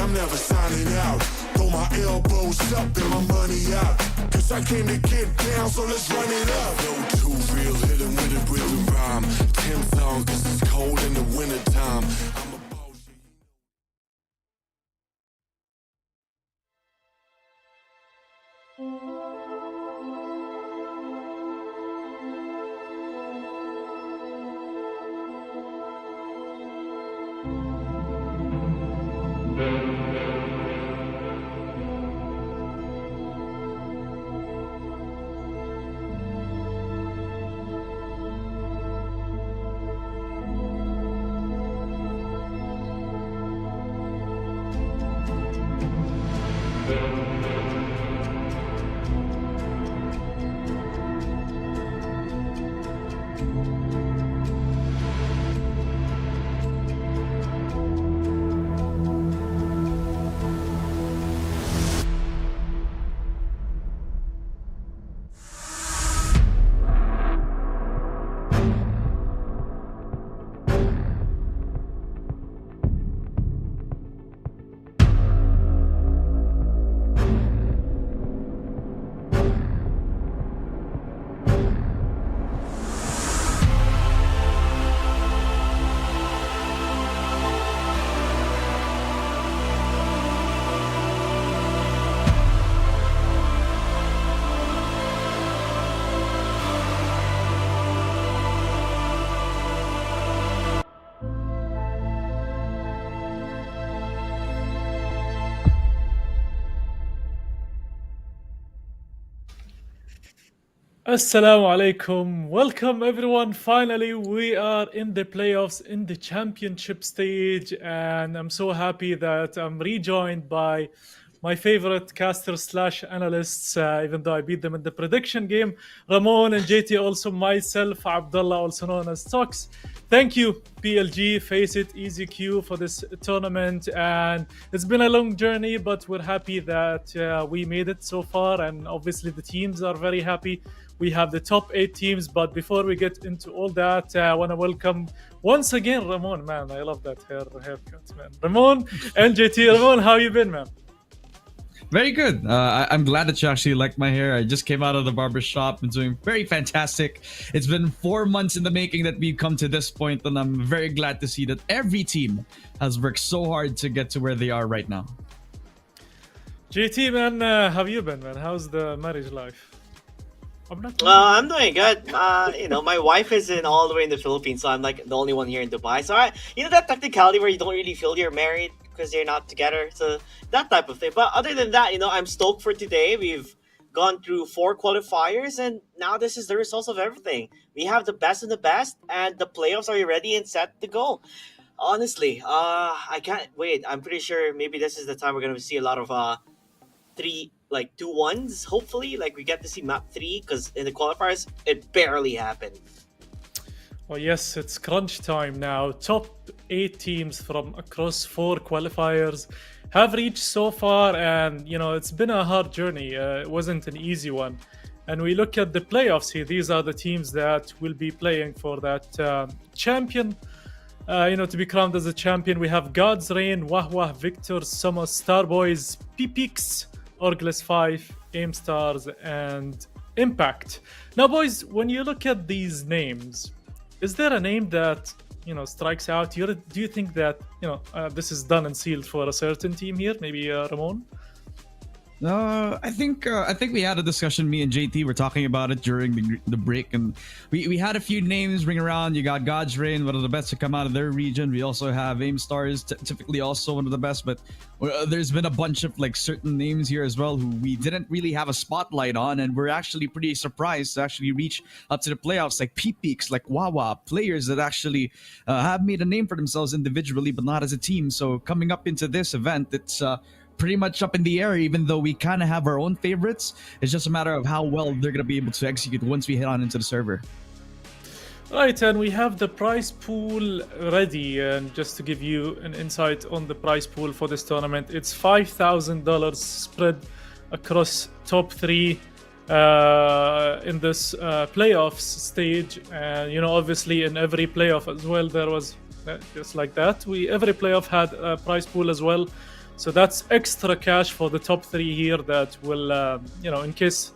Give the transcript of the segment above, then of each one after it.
I'm never signing out. Throw my elbows up and my money out. Cause I came to get down, so let's run it up. No too real, hit 'em with a rhythm rhyme. Tim's on, cause it's cold in the wintertime. I'm a boss. Assalamu alaikum. Welcome everyone. Finally, we are in the playoffs in the championship stage, and I'm so happy that I'm rejoined by my favorite casters slash analysts, even though I beat them in the prediction game. Ramon and JT, also myself, Abdullah, also known as Tox. Thank you, PLG, Face It, Easy Q, for this tournament. And it's been a long journey, but we're happy that we made it so far. And obviously, the teams are very happy. We have the top 8 teams, but before we get into all that, I want to welcome once again Ramon. Man, I love that haircut, man. Ramon and JT. Ramon, how you been, man? Very good. I'm glad that you actually like my hair. I just came out of the barber shop and doing very fantastic. It's been 4 months in the making that we've come to this point, and I'm very glad to see that every team has worked so hard to get to where they are right now. JT, man, how have you been, man? How's the marriage life? I'm doing good. My wife is all the way in the Philippines, so I'm like the only one here in Dubai. So that technicality where you don't really feel you're married because you're not together. So that type of thing. But other than that, I'm stoked for today. We've gone through 4 qualifiers, and now this is the results of everything. We have the best of the best, and the playoffs are ready and set to go. Honestly, I can't wait. I'm pretty sure maybe this is the time we're gonna see a lot of 2-1s, hopefully. Like, we get to see map 3, because in the qualifiers it barely happened. Well, yes, it's crunch time now. Top 8 teams from across 4 qualifiers have reached so far, and it's been a hard journey. It wasn't an easy one. And we look at the playoffs here. These are the teams that will be playing for that champion. To be crowned as a champion. We have God's Reign, Wahwah, Victor, Summer, Starboys, Pipix, Orgles 5, Aim Stars, and Impact. Now, boys, when you look at these names, is there a name that strikes out? Do you think that this is done and sealed for a certain team here? Maybe Ramon. I think we had a discussion. Me and JT were talking about it during the break, and we had a few names ring around. You got God's Reign, one of the best to come out of their region. We also have Aim Stars, typically also one of the best. But there's been a bunch of certain names here as well who we didn't really have a spotlight on, and we're actually pretty surprised to actually reach up to the playoffs. Like P-Peaks, like Wawa, players that actually have made a name for themselves individually, but not as a team. So coming up into this event, it's pretty much up in the air, even though we kind of have our own favorites. It's just a matter of how well they're going to be able to execute once we head on into the server. Right, and we have the prize pool ready. And just to give you an insight on the prize pool for this tournament, it's $5,000 spread across top 3 in this playoffs stage. And obviously in every playoff as well, there was just like that. Every playoff had a prize pool as well. So that's extra cash for the top 3 here that will, in case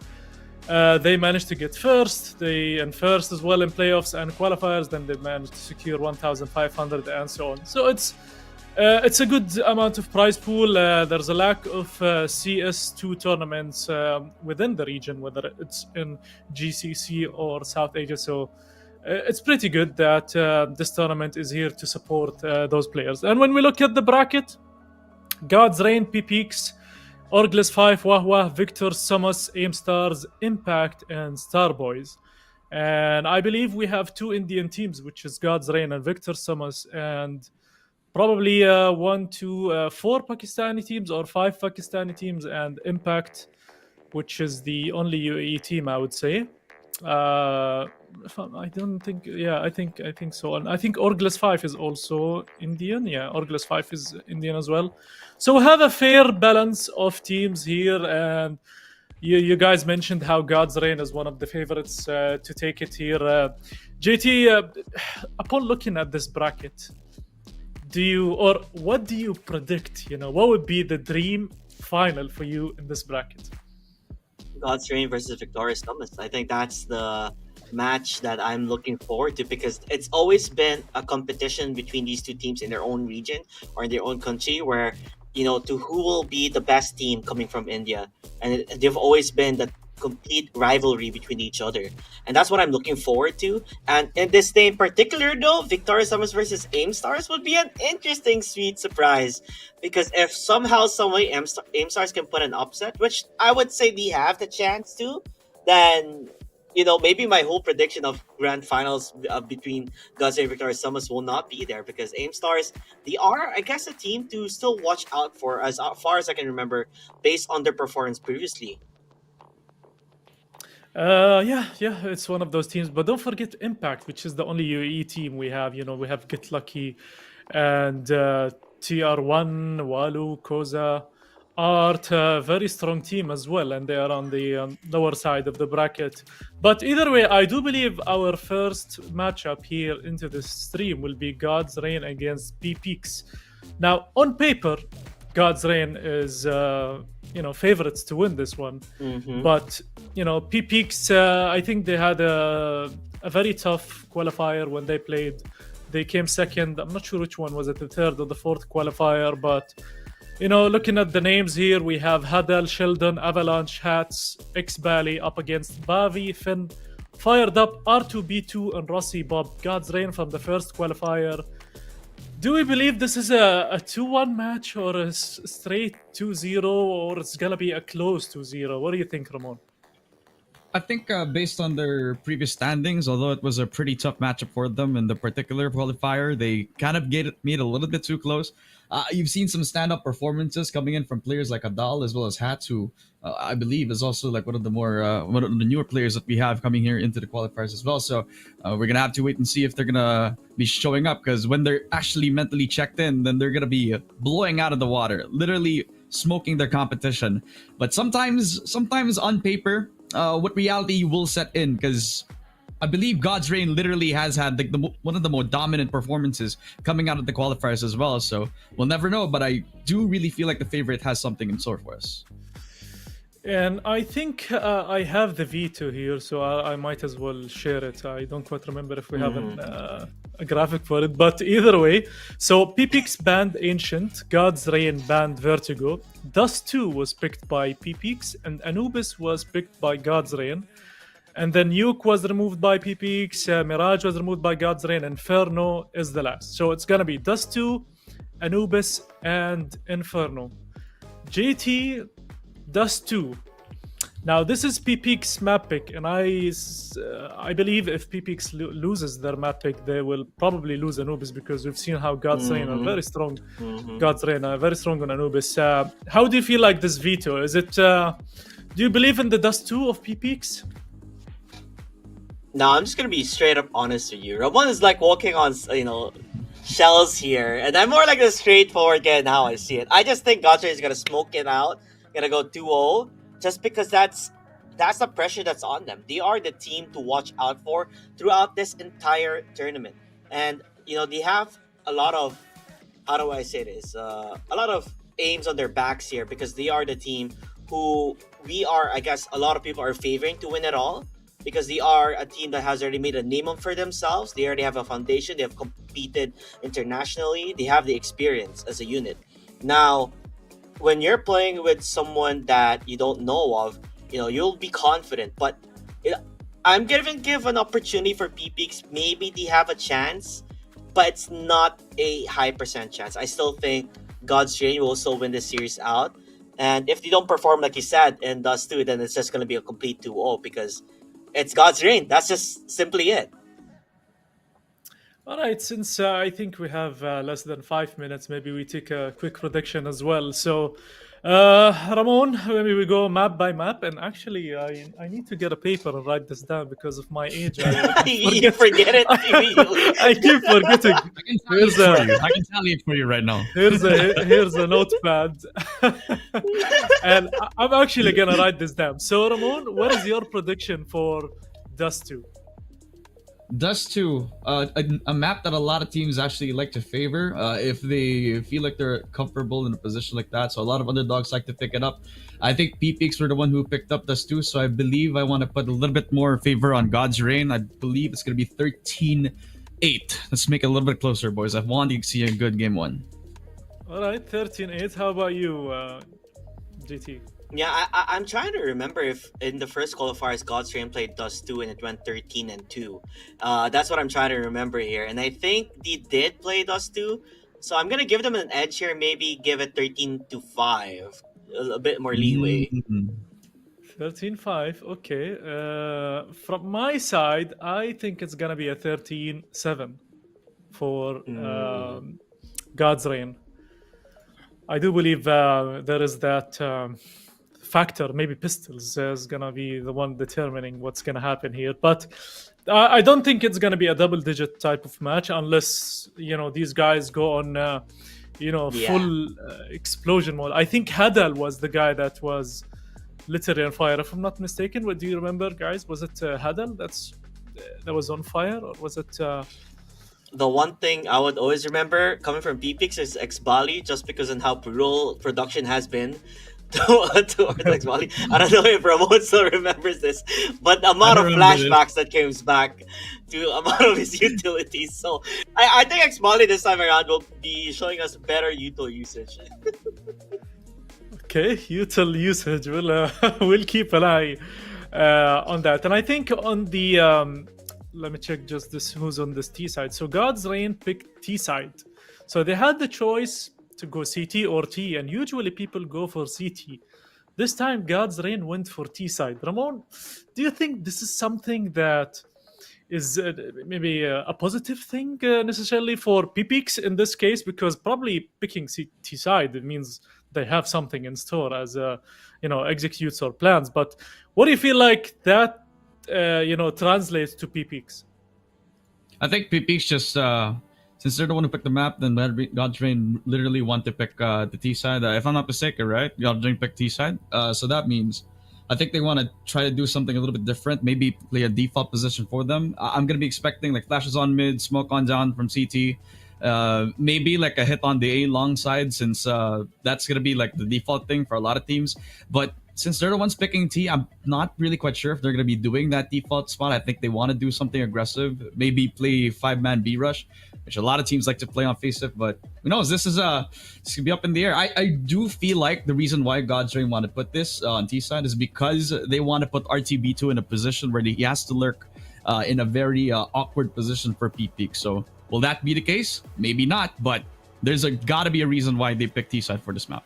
they manage to get first as well in playoffs and qualifiers, then they manage to secure 1,500 and so on. So it's a good amount of prize pool. There's a lack of CS2 tournaments within the region, whether it's in GCC or South Asia. So it's pretty good that this tournament is here to support those players. And when we look at the bracket, God's Reign, PPX, Orglis 5, Wahwah, Victor, Summers, Aim Stars, Impact, and Starboys. And I believe we have 2 Indian teams, which is God's Reign and Victor, Summers, and probably 1, 2, 4 Pakistani teams or 5 Pakistani teams, and Impact, which is the only UAE team, I would say. I don't think. Yeah, I think so. And I think Orglis 5 is also Indian. Yeah, Orglis 5 is Indian as well. So we have a fair balance of teams here, and you guys mentioned how God's Reign is one of the favorites to take it here. JT, upon looking at this bracket, what do you predict? What would be the dream final for you in this bracket? God's Reign versus Victorious Summons. I think that's the match that I'm looking forward to, because it's always been a competition between these 2 teams in their own region or in their own country, where to who will be the best team coming from India, and they've always been the complete rivalry between each other, and that's what I'm looking forward to. And in this day in particular, though, Victorious Summons versus Aim Stars would be an interesting, sweet surprise, because if somehow, some way, Aim Stars can put an upset, which I would say they have the chance to, then maybe my whole prediction of grand finals between God's Reign and Victorious Summons will not be there, because Aim Stars, they are, I guess, a team to still watch out for, as far as I can remember, based on their performance previously. Yeah, it's one of those teams. But don't forget Impact, which is the only UAE team we have. We have Get Lucky and TR1, Walu, Koza, Art, a very strong team as well, and they are on the lower side of the bracket. But either way, I do believe our first matchup here into this stream will be God's Reign against PPX. Now, on paper, God's Reign is favorites to win this one. Mm-hmm. But PPX, I think they had a very tough qualifier when they played. They came second. I'm not sure which one was it, the third or the fourth qualifier, but looking at the names here, we have Hadal, Sheldon, Avalanche, Hats, X-Bally up against Bavi, Finn, Fired Up, R2B2, and Rossi Bob. God's Reign from the first qualifier. Do we believe this is a 2-1 match, or a straight 2-0, or it's going to be a close 2-0? What do you think, Ramon? I think based on their previous standings, although it was a pretty tough matchup for them in the particular qualifier, they kind of made it a little bit too close. You've seen some stand-up performances coming in from players like Adal as well as Hats, who I believe is also like one of the newer players that we have coming here into the qualifiers as well. So we're gonna have to wait and see if they're gonna be showing up, because when they're actually mentally checked in, then they're gonna be blowing out of the water, literally smoking their competition. But sometimes on paper, what reality will set in, because I believe God's Reign literally has had one of the more dominant performances coming out of the qualifiers as well. So we'll never know, but I do really feel like the favorite has something in store for us. And I think I have the veto here, so I might as well share it. I don't quite remember if we have a graphic for it, but either way. So PPX banned Ancient, God's Reign banned Vertigo, Dust 2 was picked by PPX, and Anubis was picked by God's Reign. And then Nuke was removed by PPX, Mirage was removed by God's Reign, Inferno is the last. So it's going to be Dust 2, Anubis, and Inferno. JT, Dust 2. Now, this is PPX map pick, and I believe if PPX loses their map pick, they will probably lose Anubis, because we've seen how God's Reign are very strong. God's Reign are very strong on Anubis. How do you feel like this veto? Is it? Do you believe in the Dust 2 of PPX? No, I'm just gonna be straight up honest with you. Ramon is like walking on, shells here, and I'm more like a straightforward guy in how I see it. I just think God's Reign is gonna smoke it out, gonna go 2-0, just because that's the pressure that's on them. They are the team to watch out for throughout this entire tournament, and they have a lot of, how do I say this? A lot of aims on their backs here because they are the team who we are, I guess, a lot of people are favoring to win it all because they are a team that has already made a name for themselves. They already have a foundation. They have competed internationally. They have the experience as a unit. Now, when you're playing with someone that you don't know of, you'll be confident. But I'm gonna give an opportunity for PPX. Maybe they have a chance, but it's not a high percent chance. I still think God's Reign will still win this series out. And if they don't perform like you said in Dust 2, then it's just going to be a complete 2-0 because it's God's Reign. That's just simply it. All right, since I think we have less than 5 minutes, maybe we take a quick prediction as well. So, Ramon, maybe we go map by map. And actually, I need to get a paper and write this down because of my age. You forget it immediately. I keep forgetting. I can tally it for you right now. Here's a notepad. And I'm actually going to write this down. So, Ramon, what is your prediction for Dust 2? Dust 2, a map that a lot of teams actually like to favor if they feel like they're comfortable in a position like that. So a lot of underdogs like to pick it up. I think PPX were the one who picked up Dust 2, so I believe I want to put a little bit more favor on God's Reign. I believe it's going to be 13-8. Let's make it a little bit closer, boys. I want to see a good game 1. All right, 13-8. How about you, GT? Yeah, I'm trying to remember if in the first qualifiers God's Reign played Dust 2 and it went 13-2. That's what I'm trying to remember here. And I think they did play Dust 2. So I'm going to give them an edge here. Maybe give it 13-5. A bit more leeway. 13-5. Okay. From my side, I think it's going to be a 13-7 for God's Reign. I do believe there is that factor. Maybe Pistols is going to be the one determining what's going to happen here. But I don't think it's going to be a double-digit type of match unless, these guys go on, full explosion mode. I think Hadal was the guy that was literally on fire, if I'm not mistaken. What do you remember, guys? Was it Hadal that was on fire, or was it... The one thing I would always remember coming from PPX is X-Bali, just because of how brutal production has been towards X-Bali. I don't know if Ramon still remembers this, but the amount of flashbacks that comes back to amount of his utilities. So I think X-Bali this time around will be showing us better util usage. Okay, util usage. We'll keep an eye on that. And I think on the... let me check just this who's on this T side. So God's Reign picked T side. So they had the choice to go CT or T, and usually people go for CT. This time God's Reign went for T side. Ramon, do you think this is something that is maybe a positive thing necessarily for PPX in this case? Because probably picking T side, it means they have something in store as executes or plans. But what do you feel like that translates to PPX? I think PPX just since they're the one who picked the map, then God's Reign literally want to pick the T side. If I'm not mistaken, right? God's Reign picked T side. So that means I think they want to try to do something a little bit different. Maybe play a default position for them. I'm gonna be expecting like flashes on mid, smoke on down from CT. Maybe like a hit on the A long side, since that's gonna be like the default thing for a lot of teams. But since they're the ones picking T, I'm not really quite sure if they're going to be doing that default spot. I think they want to do something aggressive. Maybe play 5-man B rush, which a lot of teams like to play on faceit. But who knows? This could be up in the air. I do feel like the reason why God's Reign want to put this on T side is because they want to put RTB2 in a position where he has to lurk in a very awkward position for PPX. So will that be the case? Maybe not. But there's got to be a reason why they picked T side for this map.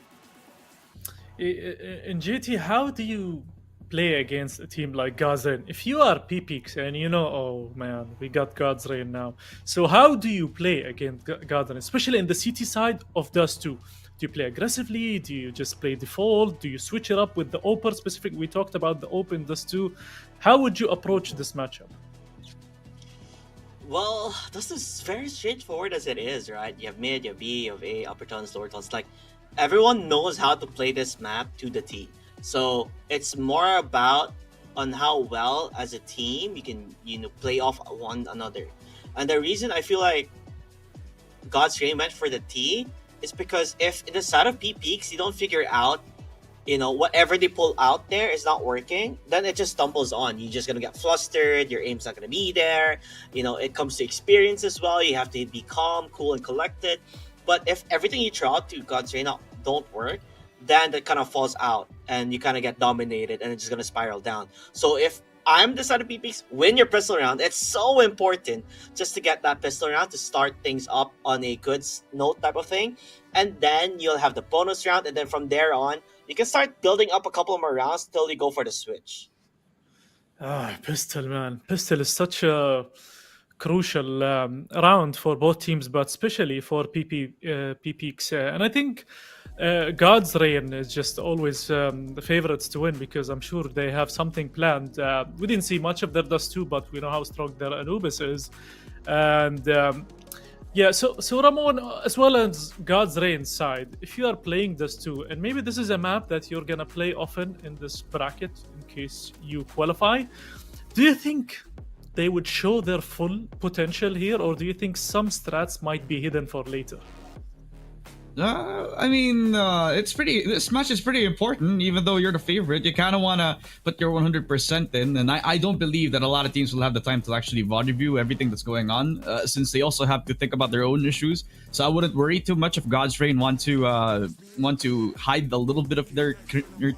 In GT, how do you play against a team like God's Reign? If you are PPX and oh man, we got God's Reign now. So how do you play against God's Reign, especially in the CT side of Dust 2? Do you play aggressively? Do you just play default? Do you switch it up with the open specific? We talked about the open Dust 2. How would you approach this matchup? Well, this is very straightforward as it is, right? You have mid, you have B, you have A, upper tunnels, lower tunnels. Like, everyone knows how to play this map to the T. So it's more about on how well as a team you can play off one another. And the reason I feel like God's Reign went for the T is because if in the side of P peaks you don't figure out, whatever they pull out there is not working, then it just stumbles on. You're just gonna get flustered. Your aim's not gonna be there. It comes to experience as well. You have to be calm, cool, and collected. But if everything you try out to God's Reign don't work, then that kind of falls out, and you kind of get dominated, and it's just gonna spiral down. So if I'm the side of PPs, win your pistol round. It's so important just to get that pistol round to start things up on a good note type of thing. And then you'll have the bonus round, and then from there on, you can start building up a couple more rounds till you go for the switch. Pistol, man. Pistol is such a crucial round for both teams, but especially for PPX. And I think God's Reign is just always the favorites to win, because I'm sure they have something planned. We didn't see much of their Dust 2, but we know how strong their Anubis is. And so Ramon, as well as God's Reign side, if you are playing Dust 2, and maybe this is a map that you're going to play often in this bracket in case you qualify, do you think they would show their full potential here, or do you think some strats might be hidden for later? This match is pretty important. Even though you're the favorite, you kind of want to put your 100% in. And I don't believe that a lot of teams will have the time to actually VOD review everything that's going on, since they also have to think about their own issues. So I wouldn't worry too much if God's Reign want to hide a little bit of their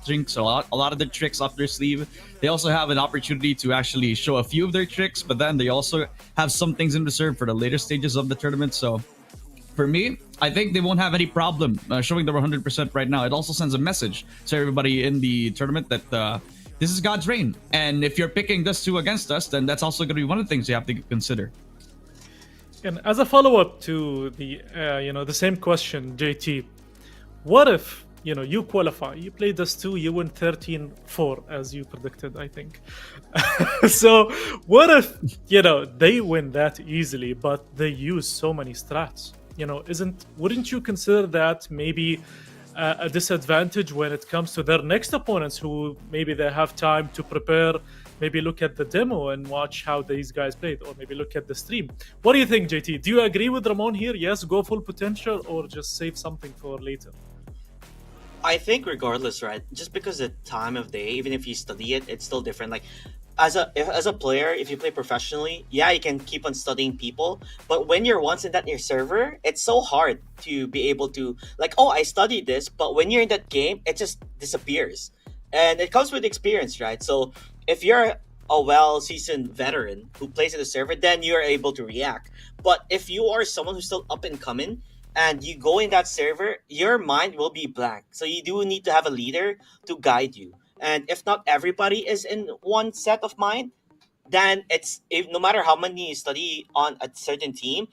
tricks, a lot of their tricks up their sleeve. They also have an opportunity to actually show a few of their tricks, but then they also have some things in reserve for the later stages of the tournament. So for me, I think they won't have any problem showing their 100% right now. It also sends a message to everybody in the tournament that this is God's Reign. And if you're picking Dust 2 against us, then that's also going to be one of the things you have to consider. And as a follow-up to the the same question, JT, what if you qualify, you play Dust 2, you win 13-4 as you predicted, I think. So what if they win that easily, but they use so many strats? Wouldn't you consider that maybe a disadvantage when it comes to their next opponents, who maybe they have time to prepare, maybe look at the demo and watch how these guys played, or maybe look at the stream? What do you think, JT? Do you agree with Ramon here? Yes, go full potential, or just save something for later? I think regardless, right? Just because the time of day, even if you study it, it's still different. Like as a player, if you play professionally, yeah, you can keep on studying people. But when you're once in your server, it's so hard to be able to I studied this, but when you're in that game, it just disappears. And it comes with experience, right? So if you're a well-seasoned veteran who plays in the server, then you're able to react. But if you are someone who's still up and coming, and you go in that server, your mind will be blank. So you do need to have a leader to guide you. And if not everybody is in one set of mind, then no matter how many you study on a certain team,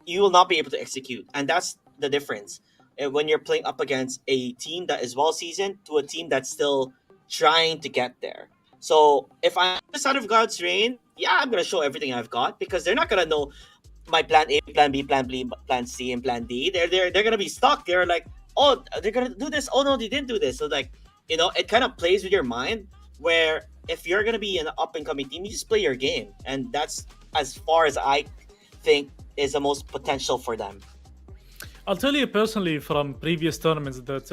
you will not be able to execute. And that's the difference when you're playing up against a team that is well seasoned to a team that's still trying to get there. So if I'm the side of God's Reign, yeah, I'm gonna show everything I've got, because they're not gonna know my plan A, plan B, plan C, and plan D. They're gonna be stuck. They're like, oh, they're gonna do this. Oh no, they didn't do this. So it kind of plays with your mind, where if you're gonna be an up and coming team, you just play your game, and that's as far as I think is the most potential for them. I'll tell you personally from previous tournaments that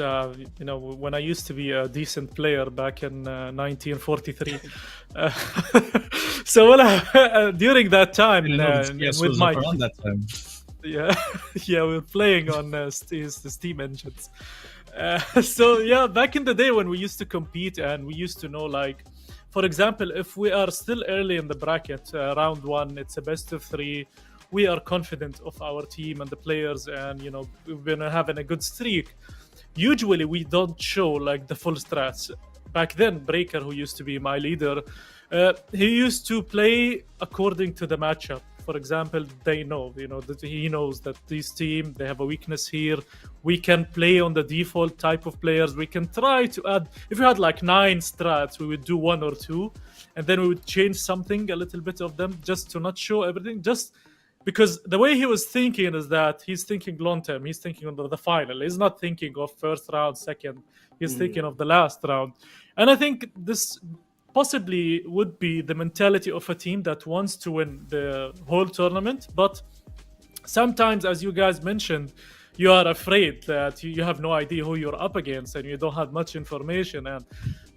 when I used to be a decent player back in 1943. So during that time, with my around that time. we were playing on the Steam engines. So yeah, back in the day when we used to compete, and we used to know, for example, if we are still early in the bracket, round 1, it's a best of 3. We are confident of our team and the players, and we've been having a good streak. Usually we don't show the full strats. Back then, Breaker, who used to be my leader, he used to play according to the matchup. For example, they know that he knows that this team, they have a weakness here. We can play on the default type of players. We can try to add, if we had 9 strats, we would do 1 or 2, and then we would change something, a little bit of them, just to not show everything, just because the way he was thinking is that he's thinking long term. He's thinking of the final. He's not thinking of first round, second. He's thinking of the last round. And I think this possibly would be the mentality of a team that wants to win the whole tournament. But sometimes, as you guys mentioned, you are afraid that you have no idea who you're up against and you don't have much information, and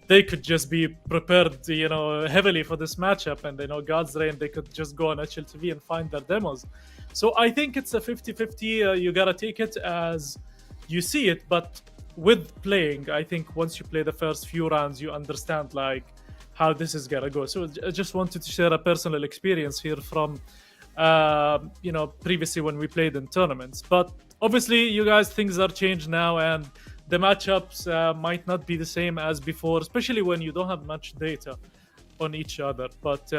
they could just be prepared, heavily for this matchup, and they know God's Reign, they could just go on HLTV and find their demos. So I think it's a 50-50. You gotta take it as you see it, but with playing, I think once you play the first few rounds, you understand like how this is gonna go. So I just wanted to share a personal experience here from previously when we played in tournaments. But obviously, you guys, things are changed now, and the matchups might not be the same as before, especially when you don't have much data on each other. But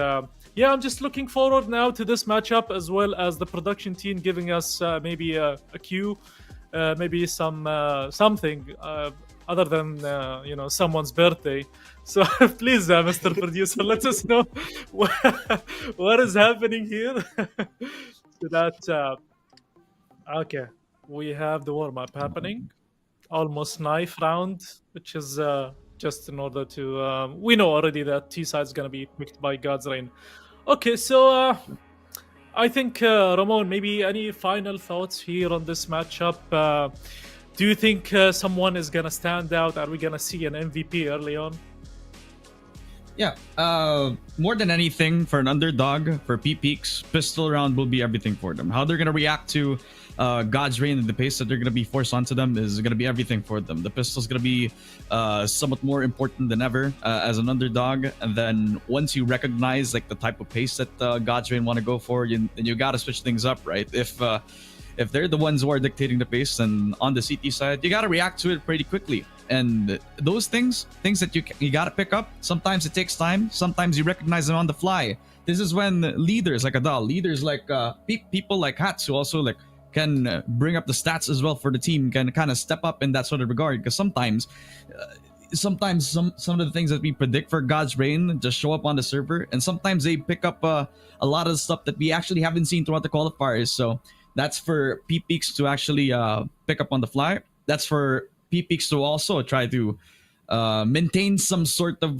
yeah, I'm just looking forward now to this matchup, as well as the production team giving us maybe a cue, maybe something other than someone's birthday. So please, Mr. Producer, let us know what is happening here. So that okay, we have the warm up happening, almost knife round, which is just in order to we know already that T side is gonna be picked by God's Reign. Okay, so I think Ramon, maybe any final thoughts here on this matchup? Do you think someone is gonna stand out? Are we gonna see an MVP early on? Yeah, more than anything, for an underdog, for P-Peaks, pistol round will be everything for them. How they're going to react to God's Reign and the pace that they're going to be forced onto them is going to be everything for them. The pistol's going to be somewhat more important than ever as an underdog. And then once you recognize like the type of pace that God's Reign want to go for, you got to switch things up, right? If they're the ones who are dictating the pace, and on the CT side, you got to react to it pretty quickly. And those things that you got to pick up, sometimes it takes time. Sometimes you recognize them on the fly. This is when leaders like Adal, leaders like people like Hats, who also like can bring up the stats as well for the team, can kind of step up in that sort of regard. Because sometimes some of the things that we predict for God's Reign just show up on the server, and sometimes they pick up a lot of stuff that we actually haven't seen throughout the qualifiers. So that's for P-Peaks to actually pick up on the fly. That's for P-Peaks to also try to maintain some sort of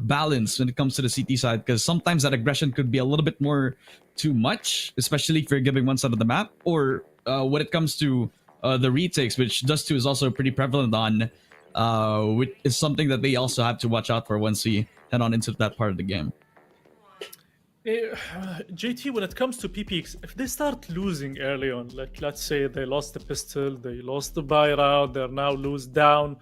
balance when it comes to the CT side, because sometimes that aggression could be a little bit more too much, especially if you're giving one side of the map, or when it comes to the retakes, which Dust 2 is also pretty prevalent on, which is something that they also have to watch out for once we head on into that part of the game. JT, when it comes to PPX, if they start losing early on, like let's say they lost the pistol, they lost the buy round, they're now lose down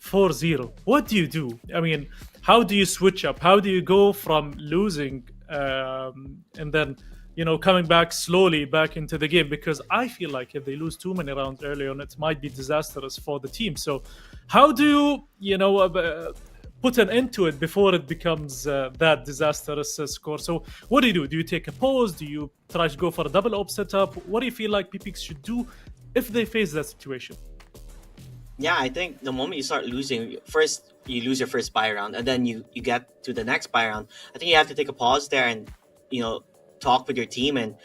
4-0, what do you do? I mean, how do you switch up? How do you go from losing and then coming back slowly back into the game? Because I feel like if they lose too many rounds early on, it might be disastrous for the team. So how do you put an end to it before it becomes that disastrous score? So what do you do? Do you take a pause? Do you try to go for a double op setup? What do you feel like PPX should do if they face that situation? Yeah, I think the moment you start losing, first you lose your first buy round, and then you get to the next buy round. I think you have to take a pause there and talk with your team, and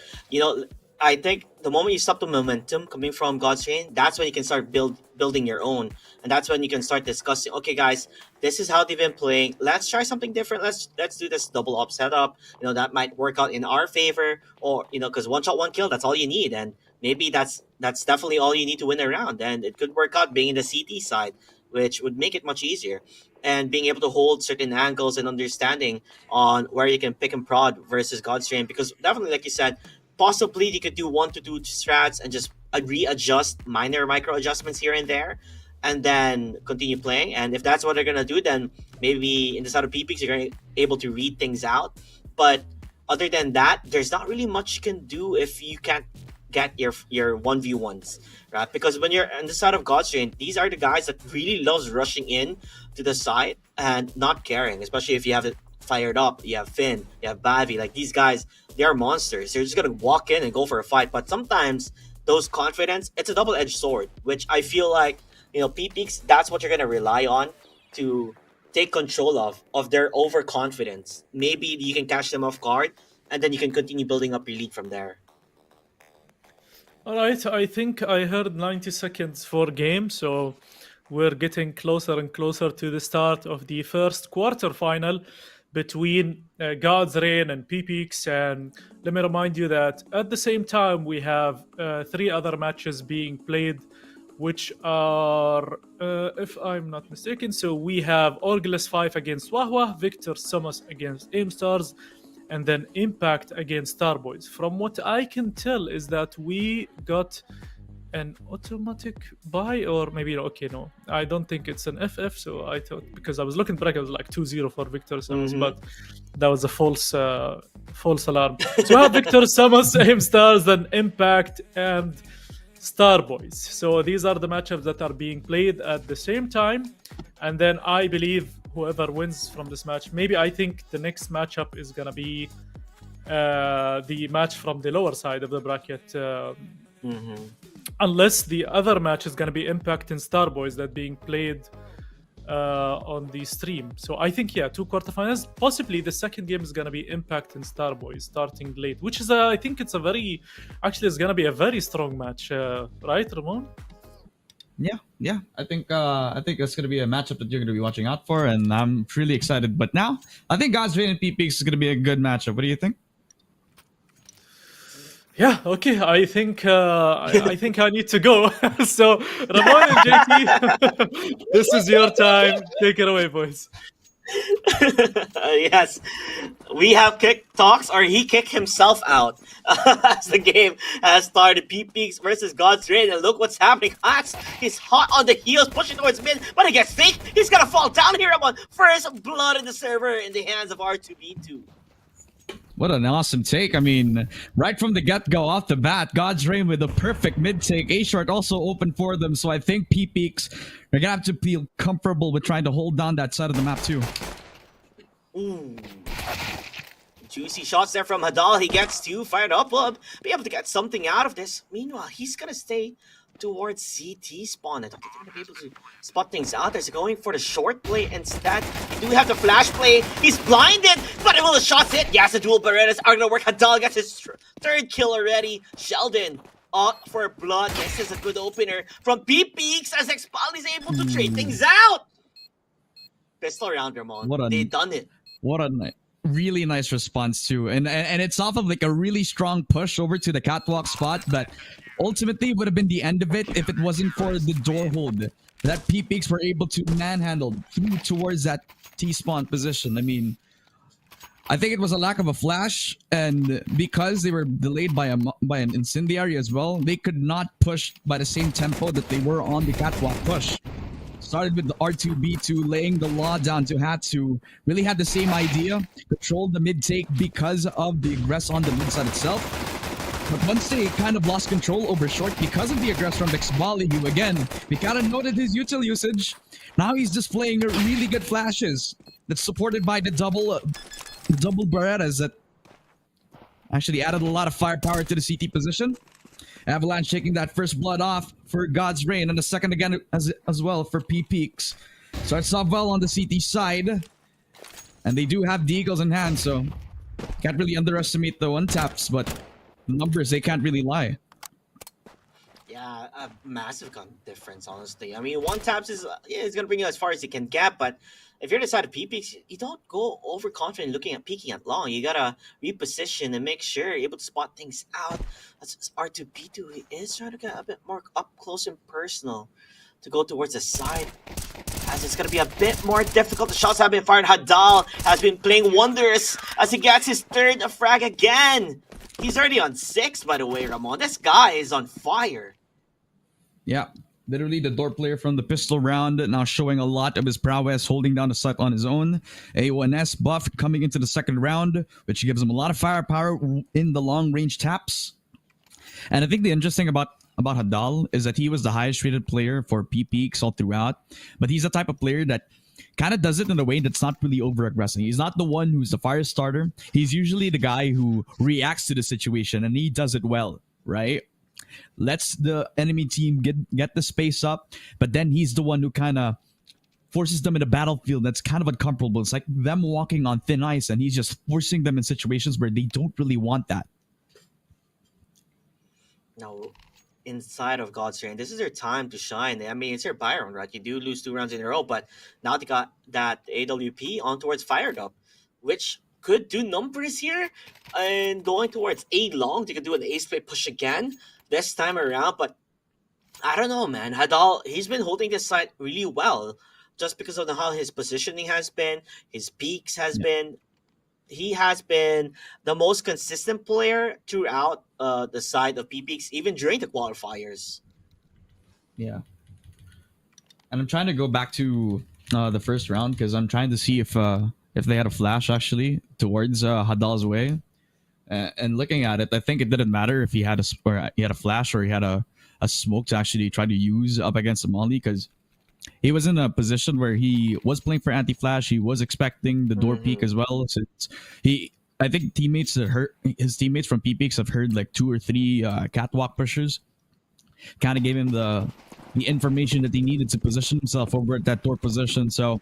I think the moment you stop the momentum coming from God's Reign, that's when you can start building your own, and that's when you can start discussing. Okay, guys, this is how they've been playing. Let's try something different. Let's do this double op setup. That might work out in our favor, or because one shot, one kill, that's all you need, and maybe that's definitely all you need to win a round, and it could work out being in the CT side, which would make it much easier, and being able to hold certain angles and understanding on where you can pick and prod versus God's Reign, because definitely, like you said, possibly you could do 1 to 2 strats and just readjust minor micro adjustments here and there, and then continue playing. And if that's what they're gonna do, then maybe in the side of PPX you're gonna able to read things out. But other than that, there's not really much you can do if you can't get your 1v1s, right? Because when you're on the side of God's Reign, these are the guys that really loves rushing in to the side and not caring, especially if you have it fired up. You have Finn, you have Bavi, like these guys, they are monsters. They're just gonna walk in and go for a fight. But sometimes those confidence, it's a double-edged sword, which I feel like PPX, that's what you're gonna rely on to take control of their overconfidence. Maybe you can catch them off guard, and then you can continue building up your lead from there. All right, I think I heard 90 seconds for game, so we're getting closer and closer to the start of the first quarterfinal. between God's Reign and PPX. And let me remind you that at the same time, we have 3 other matches being played, which are, if I'm not mistaken, so we have Orgulus 5 against Wahwah, Victor Summers against Aimstars, and then Impact against Starboys. From what I can tell is that we got an automatic buy, or maybe no, I don't think it's an FF. So I thought, because I was looking back, I was like 2-0 for Victor Summers, but that was a false alarm. So we have Victor Summers, Aimstars, then Impact and Starboys. So these are the matchups that are being played at the same time, and then I believe whoever wins from this match, I think the next matchup is gonna be the match from the lower side of the bracket, unless the other match is gonna be Impact and Starboys that being played on the stream. So I think 2 quarterfinals. Possibly the second game is gonna be Impact and Starboys starting late, which is I think it's it's gonna be a very strong match, right, Ramon? Yeah. I think it's gonna be a matchup that you're gonna be watching out for, and I'm really excited. But now, I think God's Reign and PPX is gonna be a good matchup. What do you think? Yeah, okay. I think I need to go. So Ramon and JT, this is your time. Take it away, boys. Yes, we have kick talks, or he kicked himself out as the game has started. PPX versus God's Reign, and look what's happening. Hax, he's hot on the heels, pushing towards mid, but he gets faked. He's gonna fall down here. Ramon, first blood in the server in the hands of R2B2. What an awesome take. I mean, right from the get-go, off the bat, God's Reign with a perfect mid-take. A-Short also open for them, so I think PPX are going to have to feel comfortable with trying to hold down that side of the map too. Ooh. Juicy shots there from Hadal. He gets 2 fired up. Will be able to get something out of this. Meanwhile, he's going to stay towards CT spawn. I don't think they're going to be able to spot things out there. So going for the short play instead. You do have the flash play. He's blinded, but will the shots hit? Yes, the dual Berettas are going to work. Hadal gets his 3rd kill already. Sheldon out for blood. This is a good opener from PPX as Expal is able to trade things out. Pistol round, Ramon. They done it. What a really nice response too, and it's off of like a really strong push over to the catwalk spot that ultimately would have been the end of it if it wasn't for the door hold that PPX were able to manhandle through towards that T-spawn position. I mean, I think it was a lack of a flash, and because they were delayed by an incendiary as well, they could not push by the same tempo that they were on the catwalk push. Started with the R2B2 laying the law down to Hatsu. Really had the same idea. Controlled the mid take because of the aggress on the mid side itself. But once they kind of lost control over short because of the aggress from Xbali, who again, we kind of noted his util usage. Now he's displaying really good flashes that's supported by the double Berettas that actually added a lot of firepower to the CT position. Avalanche taking that first blood off for God's Reign, and the second again as well for PPX. Starts off well on the CT side, and they do have the Eagles in hand, so can't really underestimate the one-taps, but the numbers, they can't really lie. Yeah, a massive gun difference, honestly. I mean, one-taps is it's going to bring you as far as you can get, but if you're the side of PPX, you don't go overconfident looking at peeking at long. You gotta reposition and make sure you're able to spot things out. That's R2B2. He is trying to get a bit more up close and personal to go towards the side, as it's gonna be a bit more difficult. The shots have been fired. Hadal has been playing wonders as he gets his 3rd frag again. He's already on 6, by the way, Ramon. This guy is on fire. Yeah. Literally the door player from the pistol round, now showing a lot of his prowess, holding down the site on his own. A1S buff coming into the second round, which gives him a lot of firepower in the long-range taps. And I think the interesting about Hadal is that he was the highest rated player for PPX all throughout. But he's the type of player that kind of does it in a way that's not really over-aggressive. He's not the one who's the fire starter. He's usually the guy who reacts to the situation, and he does it well, right? Lets the enemy team get the space up, but then he's the one who kind of forces them in a battlefield that's kind of uncomfortable. It's like them walking on thin ice, and he's just forcing them in situations where they don't really want that. No, inside of God's Reign, this is their time to shine. I mean, it's their Byron, right? You do lose 2 rounds in a row, but now they got that AWP on towards fired up. which could do numbers here. And going towards A long, they could do an A split push again this time around. But I don't know, man. Hadal, he's been holding this side really well just because of how his positioning has been, his peaks has been. He has been the most consistent player throughout the side of PPX, even during the qualifiers. Yeah. And I'm trying to go back to the first round because I'm trying to see if they had a flash actually towards Hadal's way. And looking at it, I think it didn't matter if he had a flash or he had a smoke to actually try to use up against the Molly because he was in a position where he was playing for anti-flash. He was expecting the door peek as well. Since I think his teammates from PPX have heard like 2 or 3 catwalk pushers. Kind of gave him the information that he needed to position himself over at that door position. So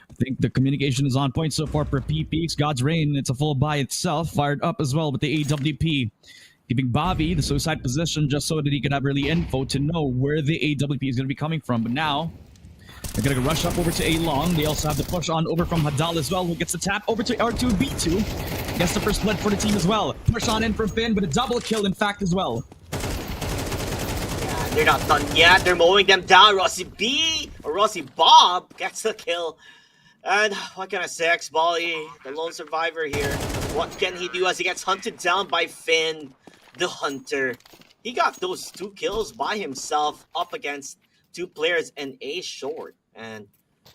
I think the communication is on point so far for PPX. God's Reign, it's a full buy itself, fired up as well with the AWP. Giving Bobby the suicide position just so that he could have early info to know where the AWP is going to be coming from. But now, they're going to rush up over to A long. They also have the push on over from Hadal as well, who gets the tap over to R2B2. Gets the first blood for the team as well. Push on in from Finn, but a double kill in fact as well. Yeah, they're not done yet. They're mowing them down. Rossi Bob gets the kill. And what can I say, X-Bolly, the lone survivor here. What can he do as he gets hunted down by Finn, the hunter? He got those 2 kills by himself up against 2 players and A short. And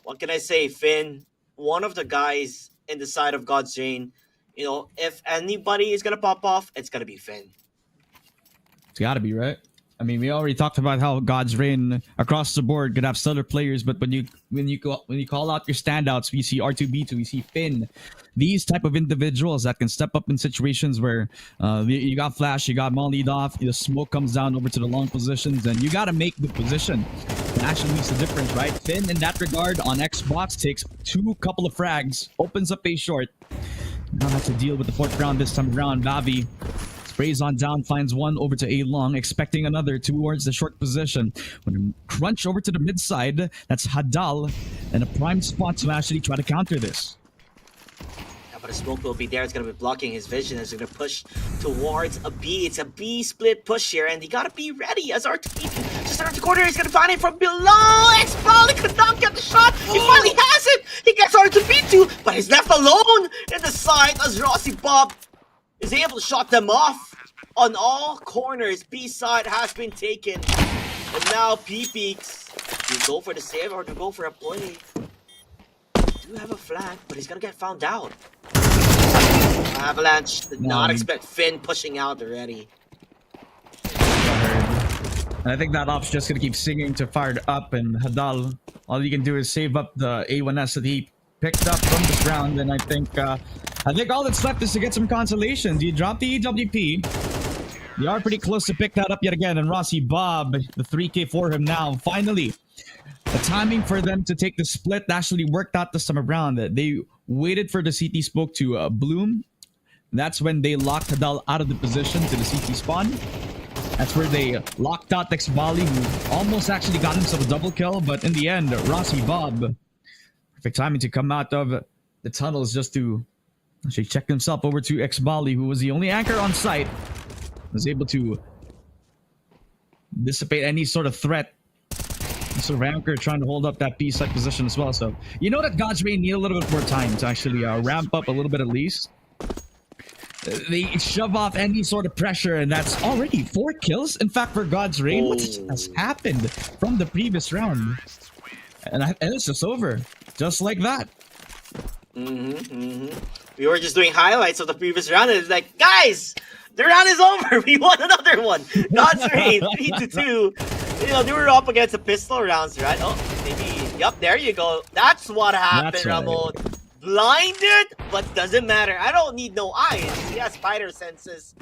what can I say, Finn, one of the guys in the side of God's Reign, you know, if anybody is going to pop off, it's going to be Finn. It's got to be, right? I mean, we already talked about how God's Reign across the board could have stellar players, but when you call out your standouts, we see R2B2, we see Finn, these type of individuals that can step up in situations where you got flash, you got mollied off, the smoke comes down over to the long positions, and you got to make the position. It actually makes a difference, right? Finn, in that regard, on Xbox, takes 2 couple of frags, opens up A short. Now have to deal with the 4th round this time around. Bavi sprays on down, finds one over to A long, expecting another towards the short position. When crunch over to the mid side, that's Hadal, and a prime spot to actually try to counter this. Yeah, but a smoke will be there. It's going to be blocking his vision as he's going to push towards a B. It's a B split push here, and he got to be ready as R2B2 just around the corner. He's going to find it from below. X-Ball could not get the shot. He finally has it. He gets R2B2, but he's left alone in the side as Rossi Bob is able to shut them off on all corners. B side has been taken. And now PPX, do you go for the save or do you go for a play? Do have a flag, but he's gonna get found out. Avalanche did not expect Finn pushing out already. And I think that op's just gonna keep singing to fired up, and Hadal, all you can do is save up the A1S that he picked up from this round, and I think all that's left is to get some consolations. You drop the EWP. You are pretty close to pick that up yet again, and Rossi Bob, the 3K for him now. Finally, the timing for them to take the split actually worked out this time around. They waited for the CT smoke to bloom. That's when they locked Hadal out of the position to the CT spawn. That's where they locked out X-Bali, who almost actually got himself a double kill, but in the end, Rossi Bob, perfect timing to come out of the tunnels just to actually check himself over to X-Bali, who was the only anchor on site, was able to dissipate any sort of threat. Sort of anchor trying to hold up that B-side position as well. So you know that God's Reign need a little bit more time to actually ramp up a little bit at least. They shove off any sort of pressure, and that's already 4 kills. In fact, for God's Reign, what has happened from the previous round? And it's just over. Just like that. We were just doing highlights of the previous round, and it's like, guys, the round is over. We won another one. God's Reign, 3-2. You know, they were up against the pistol rounds, right? Oh, maybe. Yup, there you go. That's what happened, Ramon. Blinded, but doesn't matter. I don't need no eyes. He has spider senses.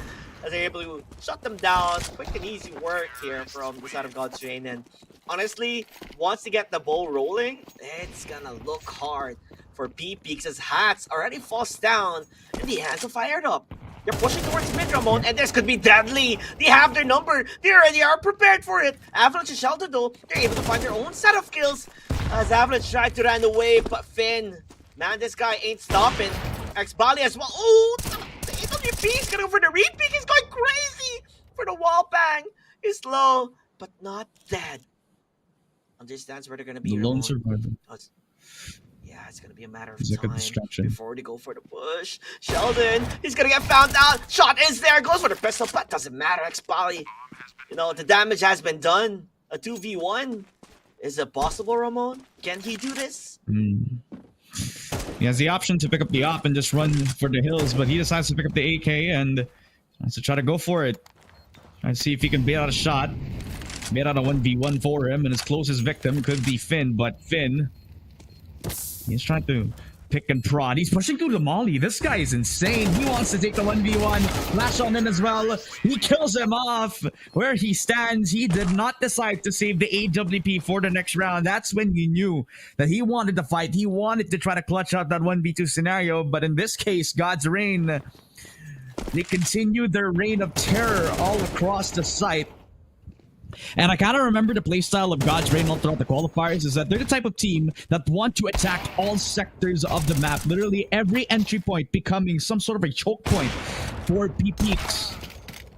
As they're able to shut them down. Quick and easy work here from the side of God's Reign. And honestly, once they get the ball rolling, it's gonna look hard for PPX as Hats already falls down and the hands are fired up. They're pushing towards mid, Ramon, and this could be deadly. They have their number. They already are prepared for it. Avalanche and Shelter, though, they're able to find their own set of kills as Avalanche tried to run away, but Finn, man, this guy ain't stopping. X-Bali as well. Oh, the AWP is going for the repeat. He's going crazy for the wall bang. He's low, but not dead. Understands where they're going to be. The lone survivor. Yeah, it's going to be a matter of It's like a time distraction. before they go for the push. Sheldon, he's going to get found out. Shot is there. Goes for the pistol, but doesn't matter. X-Bali. You know, the damage has been done. A 2v1. Is it possible, Ramon? Can he do this? He has the option to pick up the op and just run for the hills, but he decides to pick up the AK and wants to try to go for it. Try to see if he can bait out a shot. Bait out a 1v1 for him, and his closest victim could be Finn, but Finn, he's trying to pick and prod. He's pushing through the molly. This guy is insane. He wants to take the 1v1. Flash on in as well. He kills him off. Where he stands, he did not decide to save the AWP for the next round. That's when you knew that he wanted to fight. He wanted to try to clutch out that 1v2 scenario. But in this case, God's Reign, they continued their reign of terror all across the site. And I kind of remember the playstyle of God's Reign all throughout the qualifiers is that they're the type of team that want to attack all sectors of the map. Literally every entry point becoming some sort of a choke point for PPX.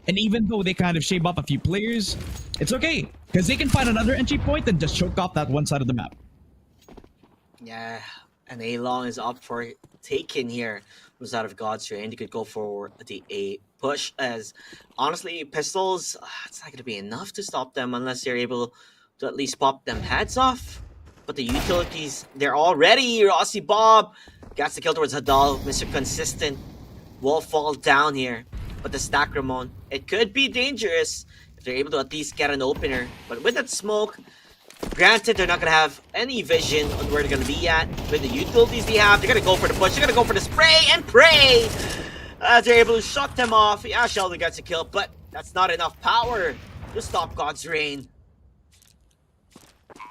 And even though they kind of shave off a few players, it's okay. Because they can find another entry point and just choke off that one side of the map. Yeah, and A-Long is up for taking here. Was out of God's Reign. He could go for the A push as honestly pistols, it's not going to be enough to stop them unless you're able to at least pop them heads off. But the utilities, they're all ready. Rossi Bob gets the kill towards Hadal. Mr. Consistent will fall down here. But the stack, Ramon, it could be dangerous if they're able to at least get an opener. But with that smoke, granted, they're not going to have any vision on where they're going to be at. With the utilities they have, they're going to go for the push. They're going to go for the spray and pray. They're able to shut them off. Yeah, Sheldon gets a kill, but that's not enough power to stop God's Reign.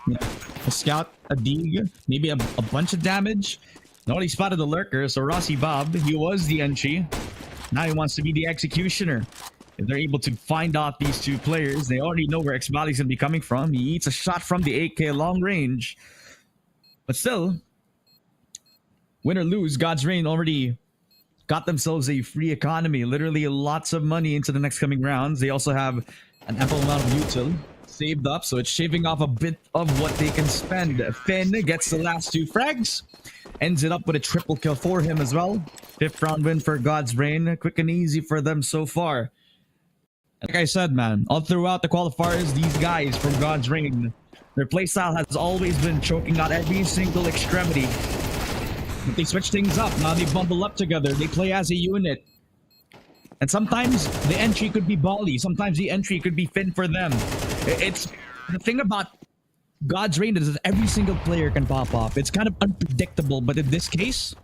Yeah. A scout, a dig, maybe a bunch of damage. Nobody spotted the lurker, so Rossi Bob, he was the entry. Now he wants to be the executioner. If they're able to find out these two players, they already know where X-Bali's going to be coming from. He eats a shot from the AK long range. But still, win or lose, God's Reign already got themselves a free economy. Literally lots of money into the next coming rounds. They also have an ample amount of util saved up, so it's shaving off a bit of what they can spend. Finn gets the last two frags. Ends it up with a triple kill for him as well. 5th round win for God's Reign. Quick and easy for them so far. Like I said, man, all throughout the qualifiers, these guys from God's Reign, their playstyle has always been choking out every single extremity. But they switch things up. Now they bundle up together. They play as a unit. And sometimes the entry could be Bali. Sometimes the entry could be Finn for them. It's the thing about God's Reign is that every single player can pop off. It's kind of unpredictable, but in this case,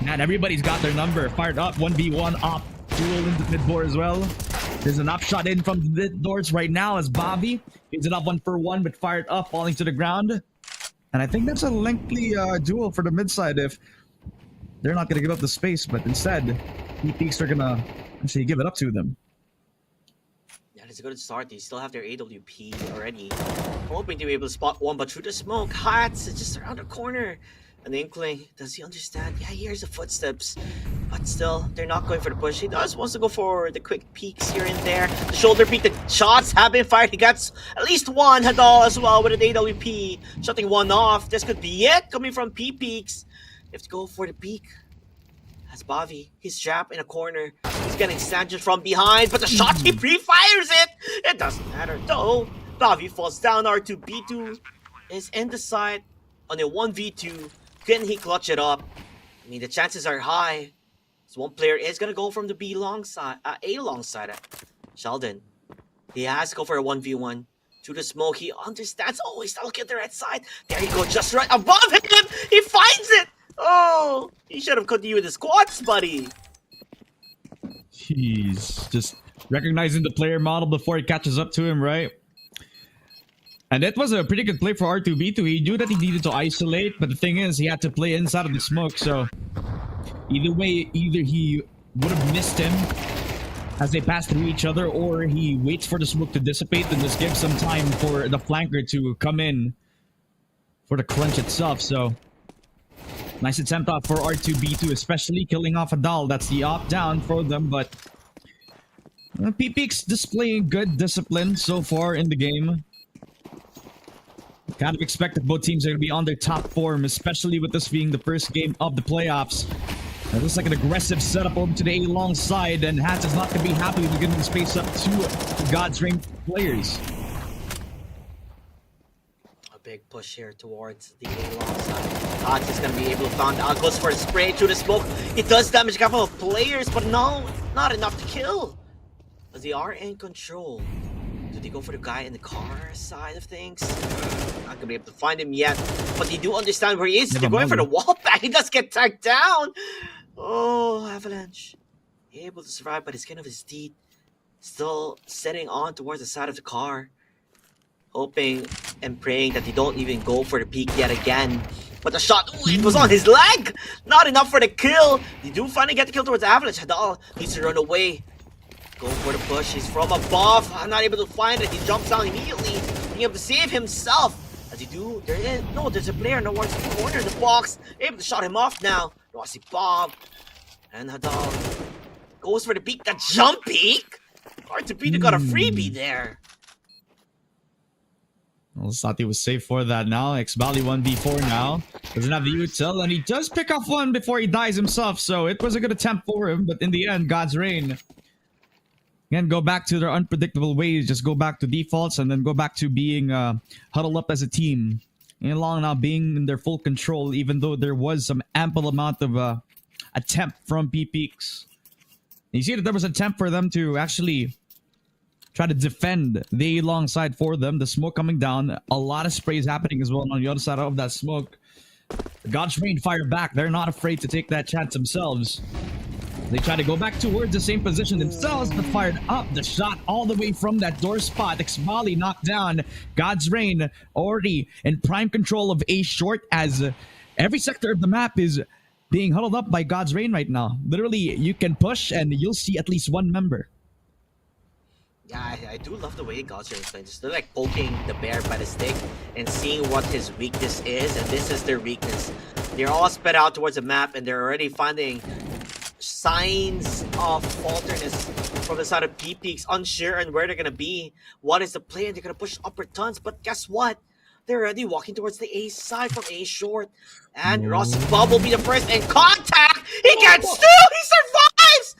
man, everybody's got their number. Fired up, 1v1 op, duel into mid board as well. There's an up shot in from the mid doors right now as Bobby is it up 1-for-1, but fired up, falling to the ground. And I think that's a lengthy duel for the mid side if they're not going to give up the space, but instead, PPX are going to actually give it up to them. Yeah, it's a good start. They still have their AWP already. Hoping to be able to spot one, but through the smoke, Hats is just around the corner. And the Inkling, does he understand? Yeah, he hears the footsteps. But still, they're not going for the push. He does wants to go for the quick peeks here and there. The shoulder peek, the shots have been fired. He gets at least one. Hadal as well with an AWP. Shutting one off. This could be it coming from P-Peaks. They have to go for the peek. That's Bavi. He's trapped in a corner. He's getting snatched from behind, but the shot, he pre-fires it! It doesn't matter though. Bavi falls down. R2B2 is in the side on a 1v2. Can he clutch it up? I mean, the chances are high. So one player is going to go from the B long side, A long side. Sheldon. He has to go for a 1v1. Through the smoke, he understands. Oh, he's not looking at the right side. There you go, just right above him. He finds it. Oh, he should have continued his squats, buddy. Jeez, just recognizing the player model before he catches up to him, right? And that was a pretty good play for R2B2. He knew that he needed to isolate, but the thing is, he had to play inside of the smoke, so either way, either he would have missed him as they pass through each other, or he waits for the smoke to dissipate and just gives some time for the flanker to come in for the crunch itself. So Nice attempt out for R2B2, especially killing off a doll. That's the up down for them, but PPX displaying good discipline so far in the game. Kind of expected both teams are going to be on their top form, especially with this being the first game of the playoffs. It looks like an aggressive setup over to the A-long side, and Hats is not going to be happy with giving the space up to the God's Reign players. A big push here towards the A-long side. Hats is going to be able to find out. Goes for a spray through the smoke. It does damage a couple of players, but no, not enough to kill. As they are in control. Do they go for the guy in the car side of things? Not gonna be able to find him yet, but they do understand where he is. They're going for the wall back. He does get tagged down. Oh, Avalanche. Able to survive by the skin of his teeth. Still sitting on towards the side of the car. Hoping and praying that they don't even go for the peak yet again. But the shot, ooh, it was on his leg. Not enough for the kill. They do finally get the kill towards Avalanche. Hadal needs to run away. Going for the push. He's from above. I'm not able to find it. He jumps down immediately, being able to save himself. As he do, there's a player towards the corner of the box. Able to shut him off now. Rossi Bob and Hadal goes for the peak. The jump peak. Hard to beat. Got a freebie there. Well, Sati was safe for that now. X-Bally 1v4 now. Doesn't have the util, and he does pick off one before he dies himself. So it was a good attempt for him, but in the end, God's Reign again, go back to their unpredictable ways. Just go back to defaults and then go back to being huddled up as a team. And long now being in their full control, even though there was some ample amount of attempt from PPX. You see that there was an attempt for them to actually try to defend the long side for them. The smoke coming down. A lot of sprays happening as well on the other side of that smoke. God's Reign fire back. They're not afraid to take that chance themselves. They try to go back towards the same position themselves, but fired up the shot all the way from that door spot. X-Bally knocked down. God's Reign already in prime control of A short, as every sector of the map is being huddled up by God's Reign right now. Literally, you can push and you'll see at least one member. Yeah, I do love the way God's Reign is playing. Just they're like poking the bear by the stick and seeing what his weakness is, and this is their weakness. They're all spread out towards the map, and they're already finding signs of falterness from the side of PPX, unsure on where they're gonna be. What is the play? And they're gonna push upper tons, but guess what? They're already walking towards the A side from A short. And Ross Bob will be the first in contact. He gets two! He survives!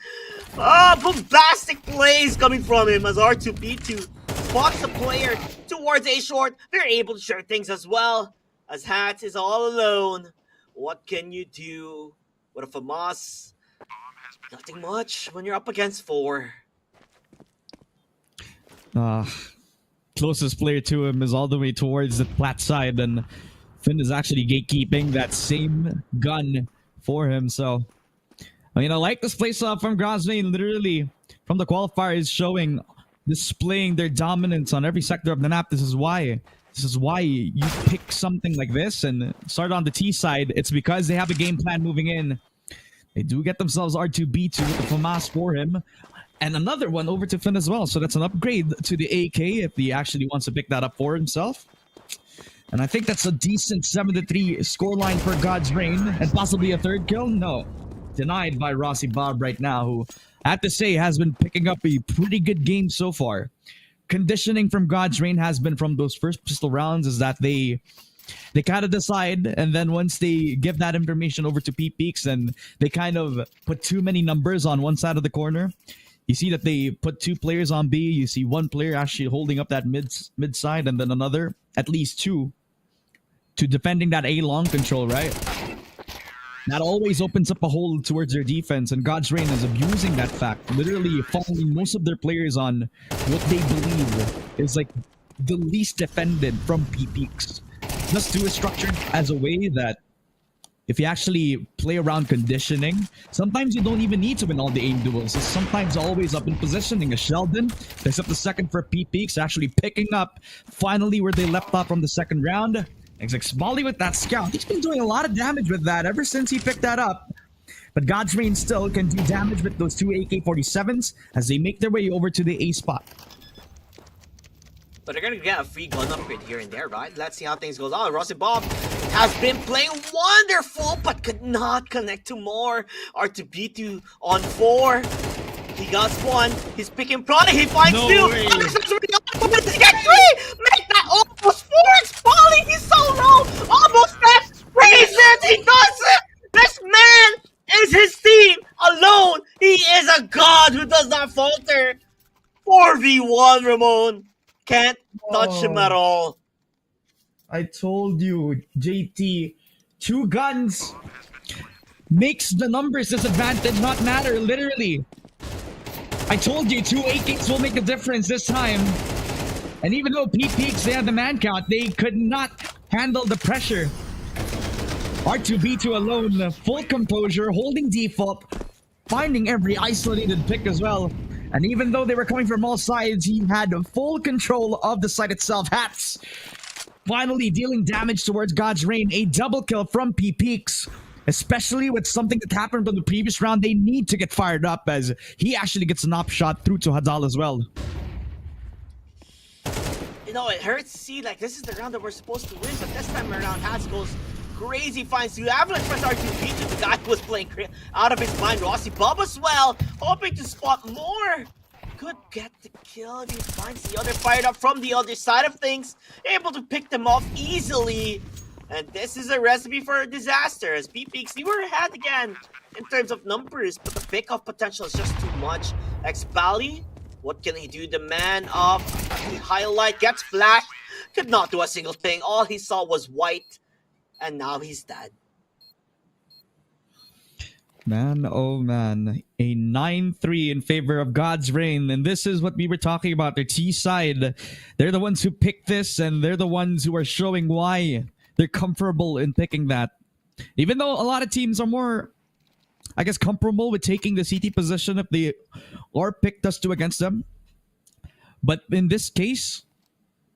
Ah, bombastic plays coming from him as R2B2 spots the player towards A short. They're able to share things as well, as Hats is all alone. What can you do with a FAMAS? Nothing much when you're up against 4. Closest player to him is all the way towards the plat side, and Finn is actually gatekeeping that same gun for him. So, I mean, I like this place from God's Reign. Literally, from the qualifiers, showing, displaying their dominance on every sector of the map. This is why you pick something like this and start on the T side. It's because they have a game plan moving in. They do get themselves R2B2 with the FAMAS for him. And another one over to Finn as well. So that's an upgrade to the AK if he actually wants to pick that up for himself. And I think that's a decent 7-3 scoreline for God's Reign. And possibly a third kill? No. Denied by Rossi Bob right now, who I have to say has been picking up a pretty good game so far. Conditioning from God's Reign has been from those first pistol rounds is that they kind of decide, and then once they give that information over to PPX, and they kind of put too many numbers on one side of the corner. You see that they put 2 players on B. You see 1 player actually holding up that mid side, and then another, at least 2, to defending that A long control, right? That always opens up a hole towards their defense, and God's Reign is abusing that fact, literally following most of their players on what they believe is like the least defended from PPX. Just do it structured as a way that if you actually play around conditioning, sometimes you don't even need to win all the aim duels. It's sometimes always up in positioning. A Sheldon picks up the second for PPX, actually picking up finally where they left off from the second round. X-Bally with that scout. He's been doing a lot of damage with that ever since he picked that up. But God's Reign still can do damage with those 2 AK-47s as they make their way over to the A spot. But they're gonna get a free gun upgrade here and there, right? Let's see how things goes on. Rossi Bob has been playing wonderful, but could not connect to more. R2B2 on 4. He got one. He's picking product. He finds No 2. way. Does he get 3? Make that almost 4. It's falling. He's so low. Almost left. Raise it. He does it. This man is his team alone. He is a god who does not falter. 4v1, Ramon. Can't touch him at all. I told you, JT, 2 guns makes the numbers disadvantage not matter, literally. I told you 2 AKs will make a difference this time. And even though Peaks, they had the man count, they could not handle the pressure. R2B2 alone, full composure, holding default, finding every isolated pick as well. And even though they were coming from all sides, he had full control of the site itself. Hats finally dealing damage towards God's Reign. A double kill from Peaks, especially with something that happened from the previous round. They need to get fired up as he actually gets an op shot through to Hadal as well. You know, it hurts to see, like, this is the round that we're supposed to win, but this time around, Hats goes crazy, finds 2. Avalanche press R2B2. The guy who was playing out of his mind. Rossi Bob as well, hoping to spot more. Could get the kill if he finds the other fired up from the other side of things. Able to pick them off easily. And this is a recipe for a disaster, as Peaks, you were ahead again in terms of numbers, but the pickoff potential is just too much. X-Bally, what can he do? The man of the highlight gets flashed. Could not do a single thing. All he saw was white. And now he's dead. Man, oh man. A 9-3 in favor of God's Reign. And this is what we were talking about. Their T side. They're the ones who picked this, and they're the ones who are showing why they're comfortable in picking that. Even though a lot of teams are more, I guess, comfortable with taking the CT position if they or picked us 2 against them. But in this case,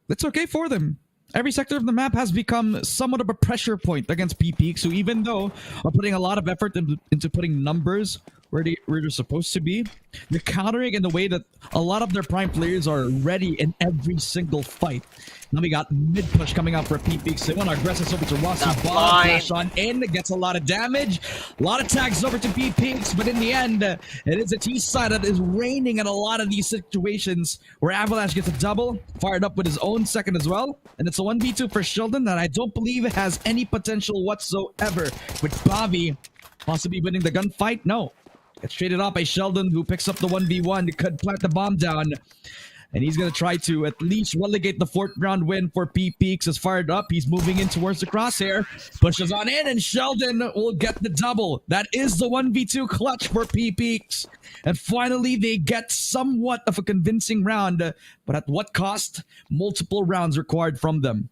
it's okay for them. Every sector of the map has become somewhat of a pressure point against Peaks, who even though are putting a lot of effort into putting numbers where they're supposed to be, they're countering in the way that a lot of their prime players are ready in every single fight. Now we got mid push coming out for Peaks. They want to aggress over to Rossi Bob. Flash on in, gets a lot of damage. A lot of tags over to Peaks, but in the end, it is a T side that is reigning in a lot of these situations where Avalanche gets a double, fired up with his own second as well. And it's a 1v2 for Sheldon that I don't believe has any potential whatsoever. With Bavi possibly winning the gunfight, no. Gets traded off by Sheldon, who picks up the 1v1, could plant the bomb down. And he's going to try to at least relegate the 4th round win for Peaks. Is fired up. He's moving in towards the crosshair. Pushes on in, and Sheldon will get the double. That is the 1v2 clutch for Peaks. And finally, they get somewhat of a convincing round. But at what cost? Multiple rounds required from them.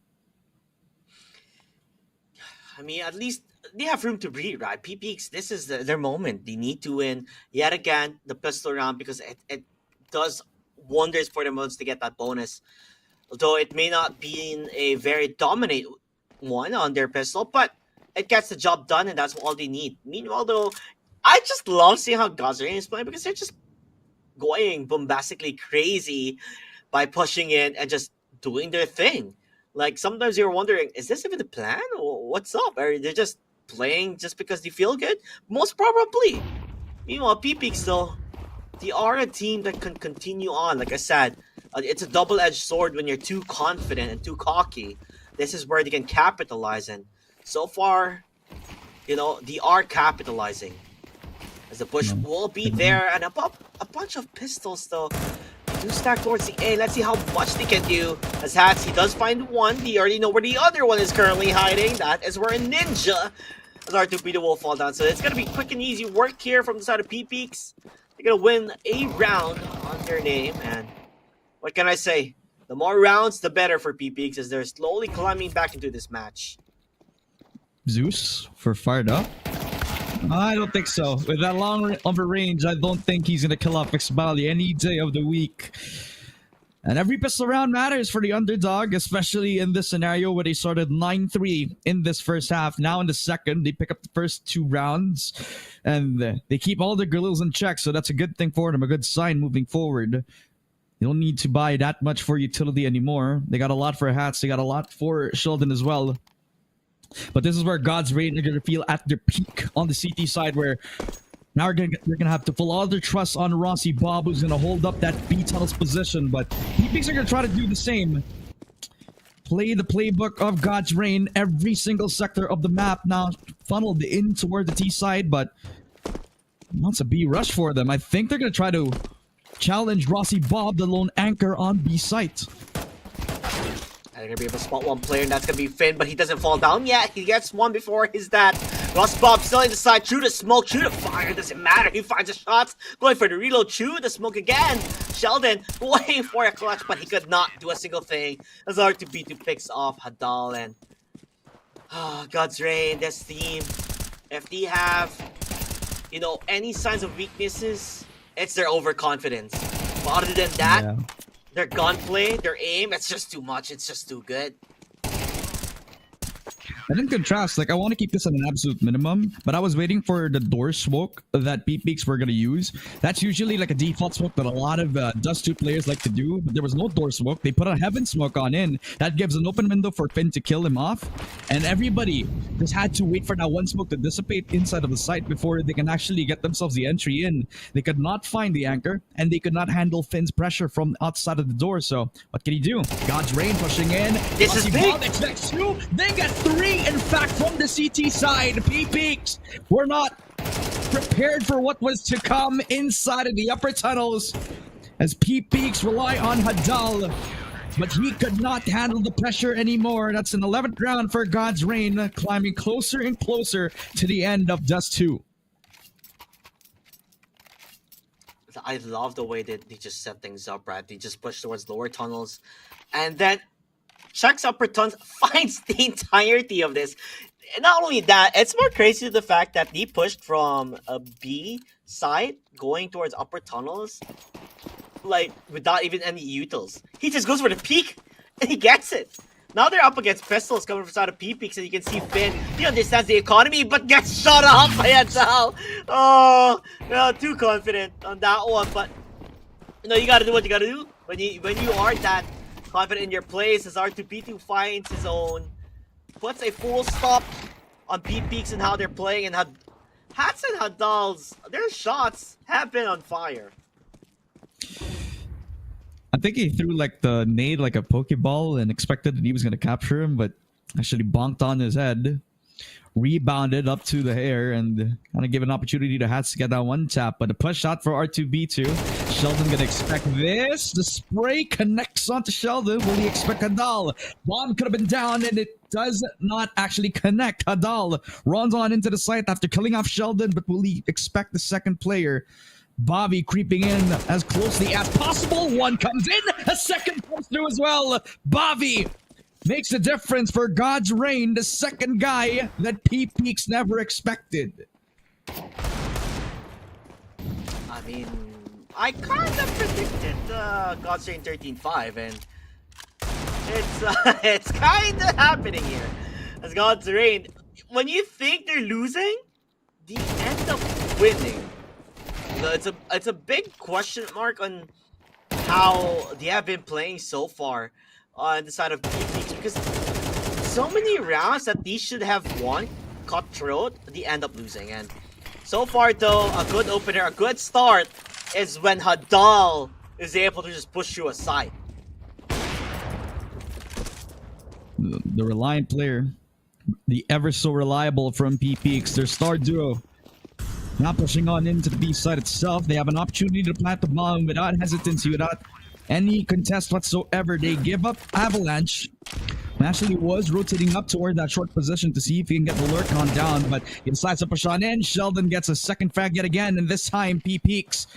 I mean, at least they have room to breathe, right? Peaks, this is their moment. They need to win yet again the pistol round because it does wonders for them once to get that bonus. Although it may not be a very dominant one on their pistol, but it gets the job done, and that's all they need. Meanwhile, though, I just love seeing how God's Reign is playing because they're just going bombastically crazy by pushing in and just doing their thing. Like, sometimes you're wondering, is this even the plan? Or what's up? Are they just playing just because they feel good? Most probably. Meanwhile, Peaks, though, they are a team that can continue on. Like I said, it's a double-edged sword when you're too confident and too cocky. This is where they can capitalize in. So far, you know, they are capitalizing. As the push will be there, and a bunch of pistols, though. They do stack towards the A. Let's see how much they can do. As Hats, he does find one. They already know where the other one is currently hiding. That is where a Ninja, as R2B2 will fall down. So it's going to be quick and easy work here from the side of Peaks. They're going to win a round on their name, and what can I say? The more rounds, the better for Peaks as they're slowly climbing back into this match. Zeus for fired up? I don't think so. With that long of a range, I don't think he's going to kill off X-Bally any day of the week. And every pistol round matters for the underdog, especially in this scenario where they started 9-3 in this first half. Now in the second, they pick up the first 2 rounds, and they keep all their guerrillas in check, so that's a good thing for them, a good sign moving forward. You don't need to buy that much for utility anymore. They got a lot for hats. They got a lot for Sheldon as well. But this is where God's Reign are going to feel at their peak on the CT side, where now they're gonna have to pull all their trust on Rossi Bob, who's gonna hold up that B tunnel's position. But PPX are gonna try to do the same. Play the playbook of God's Reign. Every single sector of the map now funneled in toward the T side, but wants a B rush for them. I think they're gonna try to challenge Rossi Bob, the lone anchor on B site. They're gonna be able to spot one player, and that's gonna be Finn, but he doesn't fall down yet. He gets one before his dad. Ross Bob still in the side, Chew the smoke, Chew the fire, doesn't matter. He finds the shots, going for the reload, Chew the smoke again. Sheldon waiting for a clutch, but he could not do a single thing. As R2B2 picks off Hadal, and God's Reign, this team, if they have, you know, any signs of weaknesses, it's their overconfidence. But other than that, their gunplay, their aim, it's just too much. It's just too good. And in contrast, like, I want to keep this at an absolute minimum, but I was waiting for the door smoke that PPX were going to use. That's usually like a default smoke that a lot of Dust 2 players like to do, but there was no door smoke. They put a Heaven smoke on in. That gives an open window for Finn to kill him off. And everybody just had to wait for that one smoke to dissipate inside of the site before they can actually get themselves the entry in. They could not find the anchor, and they could not handle Finn's pressure from outside of the door. So what can he do? God's Reign pushing in. This is big. Expects 2. They get 3. In fact, from the CT side, PPX were not prepared for what was to come inside of the upper tunnels as PPX rely on Hadal, but he could not handle the pressure anymore. That's an 11th round for God's Reign, climbing closer and closer to the end of Dust 2. I love the way that they just set things up, right? They just push towards lower tunnels, and then checks upper tunnels, finds the entirety of this. And not only that, it's more crazy the fact that they pushed from a B side going towards upper tunnels, like without even any utils. He just goes for the peak and he gets it. Now they're up against pistols coming from side of P-Peaks, and you can see Finn, he understands the economy, but gets shot up by Adal. Oh, too confident on that one. But you know, you gotta do what you gotta do when you are that confident in your plays. As R2B2 finds his own, puts a full stop on P-Peaks and how they're playing, and Hats and Hadal's, their shots have been on fire. I think he threw like the nade like a Pokeball and expected that he was going to capture him, but actually bonked on his head, rebounded up to the hair, and kind of give an opportunity to Hats to get that one tap. But a push shot for R2B2. Sheldon going to expect this. The spray connects onto Sheldon. Will he expect Hadal? Bomb could have been down, and it does not actually connect. Hadal runs on into the site after killing off Sheldon, but will he expect the second player? Bobby creeping in as closely as possible. One comes in. A second comes through as well. Bobby makes a difference for God's Reign, the second guy that P-Peaks never expected. I mean, I kind of predicted God's Reign 13-5, and it's kind of happening here. As God's Reign, when you think they're losing, they end up winning. It's a big question mark on how they have been playing so far on the side of PPX, because so many rounds that these should have won, cutthroat, they end up losing. And so far though, a good opener, a good start is when Hadal is able to just push you aside. The reliant player, the ever so reliable from PPX, their star duo. Now pushing on into the B side itself. They have an opportunity to plant the bomb without hesitancy, without any contest whatsoever. They give up Avalanche. Actually was rotating up toward that short position to see if he can get the lurk on down, but he decides to push on in. Sheldon gets a second frag yet again, and this time P-Peaks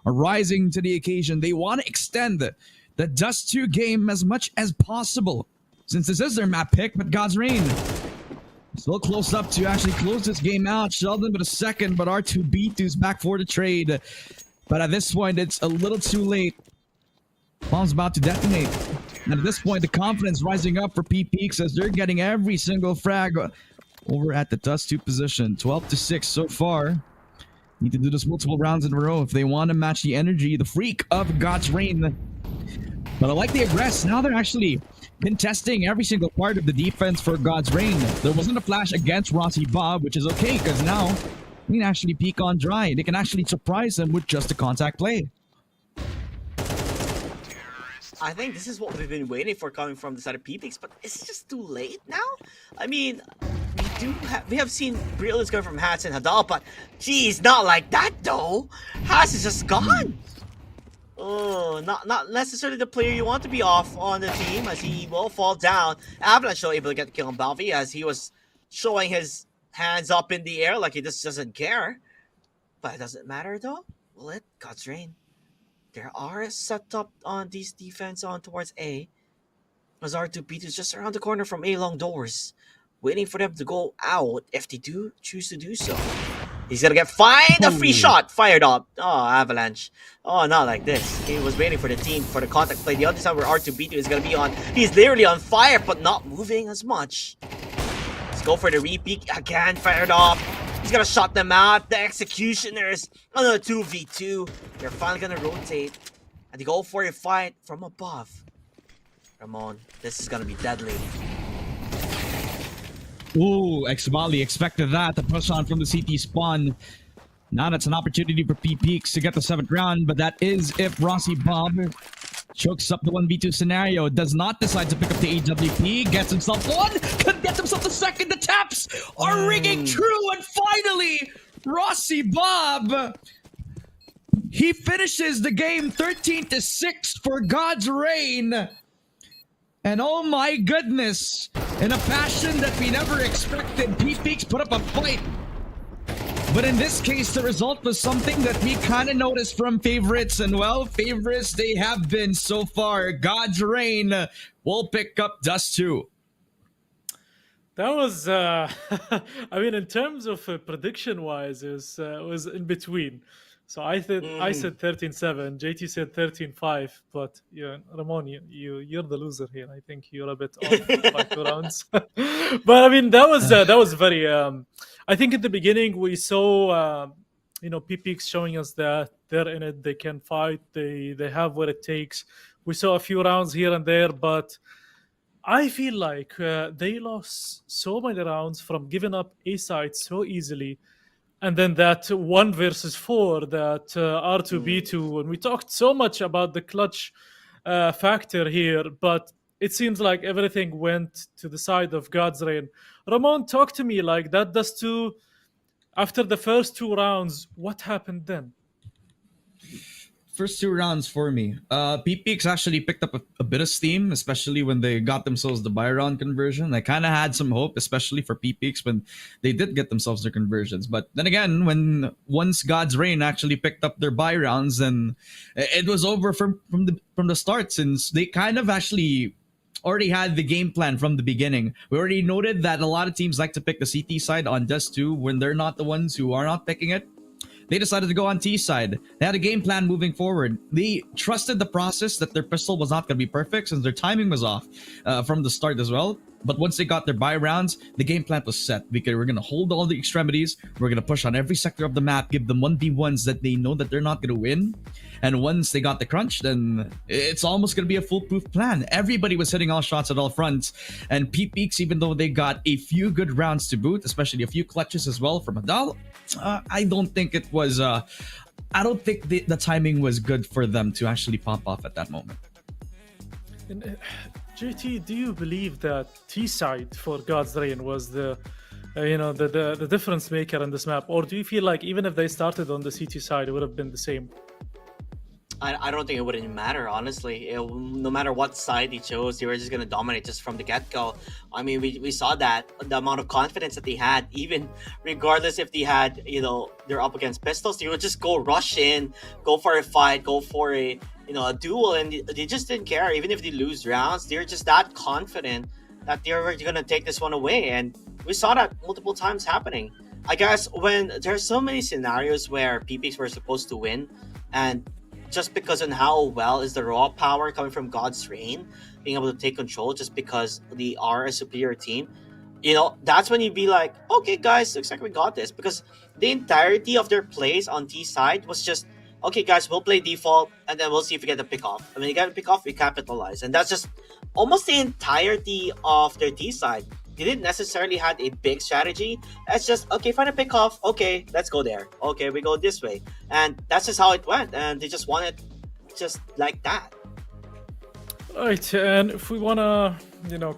are rising to the occasion. They want to extend the Dust 2 game as much as possible, since this is their map pick, but God's Reign still close up to actually close this game out. Sheldon with a second, but R2B2's back for the trade. But at this point, it's a little too late. Bomb's about to detonate. And at this point, the confidence rising up for P-Peaks as they're getting every single frag over at the Dust 2 position. 12-6 so far. Need to do this multiple rounds in a row if they want to match the energy, the freak of God's Reign But I like the aggress. Now they're actually contesting every single part of the defense for God's Reign. There wasn't a flash against Rossi Bob, which is okay because now they can actually peek on dry. They can actually surprise them with just a contact play. I think this is what we've been waiting for coming from the side of PPX, but is it just too late now? I mean, we have seen brilliance going from Hats and Hadal, but geez, not like that though. Hats is just gone. Oh, not necessarily the player you want to be off on the team, as he will fall down. Avalanche still able to get the kill on Balvi, as he was showing his hands up in the air like he just doesn't care. But it doesn't matter though. Will it? God's Reign. There are set up on these defense on towards A. As R2B2 is just around the corner from A long doors, waiting for them to go out if they do choose to do so. He's gonna get a free shot fired up. Oh, Avalanche. Oh, not like this. He was waiting for the team for the contact play. The other side where R2B2 is gonna be on. He's literally on fire, but not moving as much. Let's go for the repeat again, fired up. He's gonna shut them out. The Executioners, another 2v2. They're finally gonna rotate. And they go for a fight from above. Ramon, this is gonna be deadly. Ooh, Xbali expected that. The push on from the CT spawn. Now that's an opportunity for PPX to get the 7th round, but that is if Rossi Bob chokes up the 1v2 scenario, does not decide to pick up the AWP, gets himself one, could get himself the second. The taps are ringing true, and finally, Rossi Bob, he finishes the game 13-6 for God's Reign. And oh my goodness, in a fashion that we never expected, PPX put up a fight. But in this case, the result was something that we kind of noticed from favorites. And well, favorites they have been so far. God's Reign will pick up Dust 2. That was, I mean, in terms of prediction-wise, it was in between. So I said 13-7, JT said 13-5, but yeah, Ramon, you're the loser here. I think you're a bit off by 2 rounds. But I mean, that was very. I think at the beginning we saw, PPX showing us that they're in it, they can fight, they have what it takes. We saw a few rounds here and there, but I feel like they lost so many rounds from giving up A side so easily. And then that 1 versus 4, that R2B2, and we talked so much about the clutch factor here, but it seems like everything went to the side of God's Reign. Ramon, talk to me like that does too. After the first 2 rounds, what happened then? First 2 rounds for me. PPX actually picked up a bit of steam, especially when they got themselves the buy round conversion. I kind of had some hope, especially for PPX when they did get themselves their conversions. But then again, once God's Reign actually picked up their buy rounds, then it was over from the start, since they kind of actually already had the game plan from the beginning. We already noted that a lot of teams like to pick the CT side on Dust 2 when they're not the ones who are not picking it. They decided to go on T side. They had a game plan moving forward. They trusted the process that their pistol was not going to be perfect since their timing was off from the start as well. But once they got their buy rounds, the game plan was set. We're going to hold all the extremities. We're going to push on every sector of the map, give them 1v1s that they know that they're not going to win. And once they got the crunch, then it's almost going to be a foolproof plan. Everybody was hitting all shots at all fronts. And PPX, even though they got a few good rounds to boot, especially a few clutches as well from Adal, I don't think it was... I don't think the timing was good for them to actually pop off at that moment. And, JT, do you believe that T side for God's Reign was the difference maker in this map, or do you feel like even if they started on the CT side, it would have been the same? I don't think it wouldn't matter, honestly. No matter what side they chose, they were just going to dominate just from the get-go. I mean, we saw that, the amount of confidence that they had, even regardless if they had, they're up against pistols, they would just go rush in, go for a fight, go for a duel, and they just didn't care. Even if they lose rounds, they're just that confident that they're going to take this one away. And we saw that multiple times happening. I guess when there's so many scenarios where PPX were supposed to win, and just because on how well is the raw power coming from God's Reign, being able to take control just because they are a superior team, that's when you'd be like, okay, guys, looks like we got this. Because the entirety of their plays on T side was just okay, guys, we'll play default, and then we'll see if we get the pick off. I mean, you get a pick off, we capitalize, and that's just almost the entirety of their T side. They didn't necessarily have a big strategy. It's just, okay, find a pick off. Okay, let's go there. Okay, we go this way, and that's just how it went. And they just won it, just like that. Right, and if we wanna,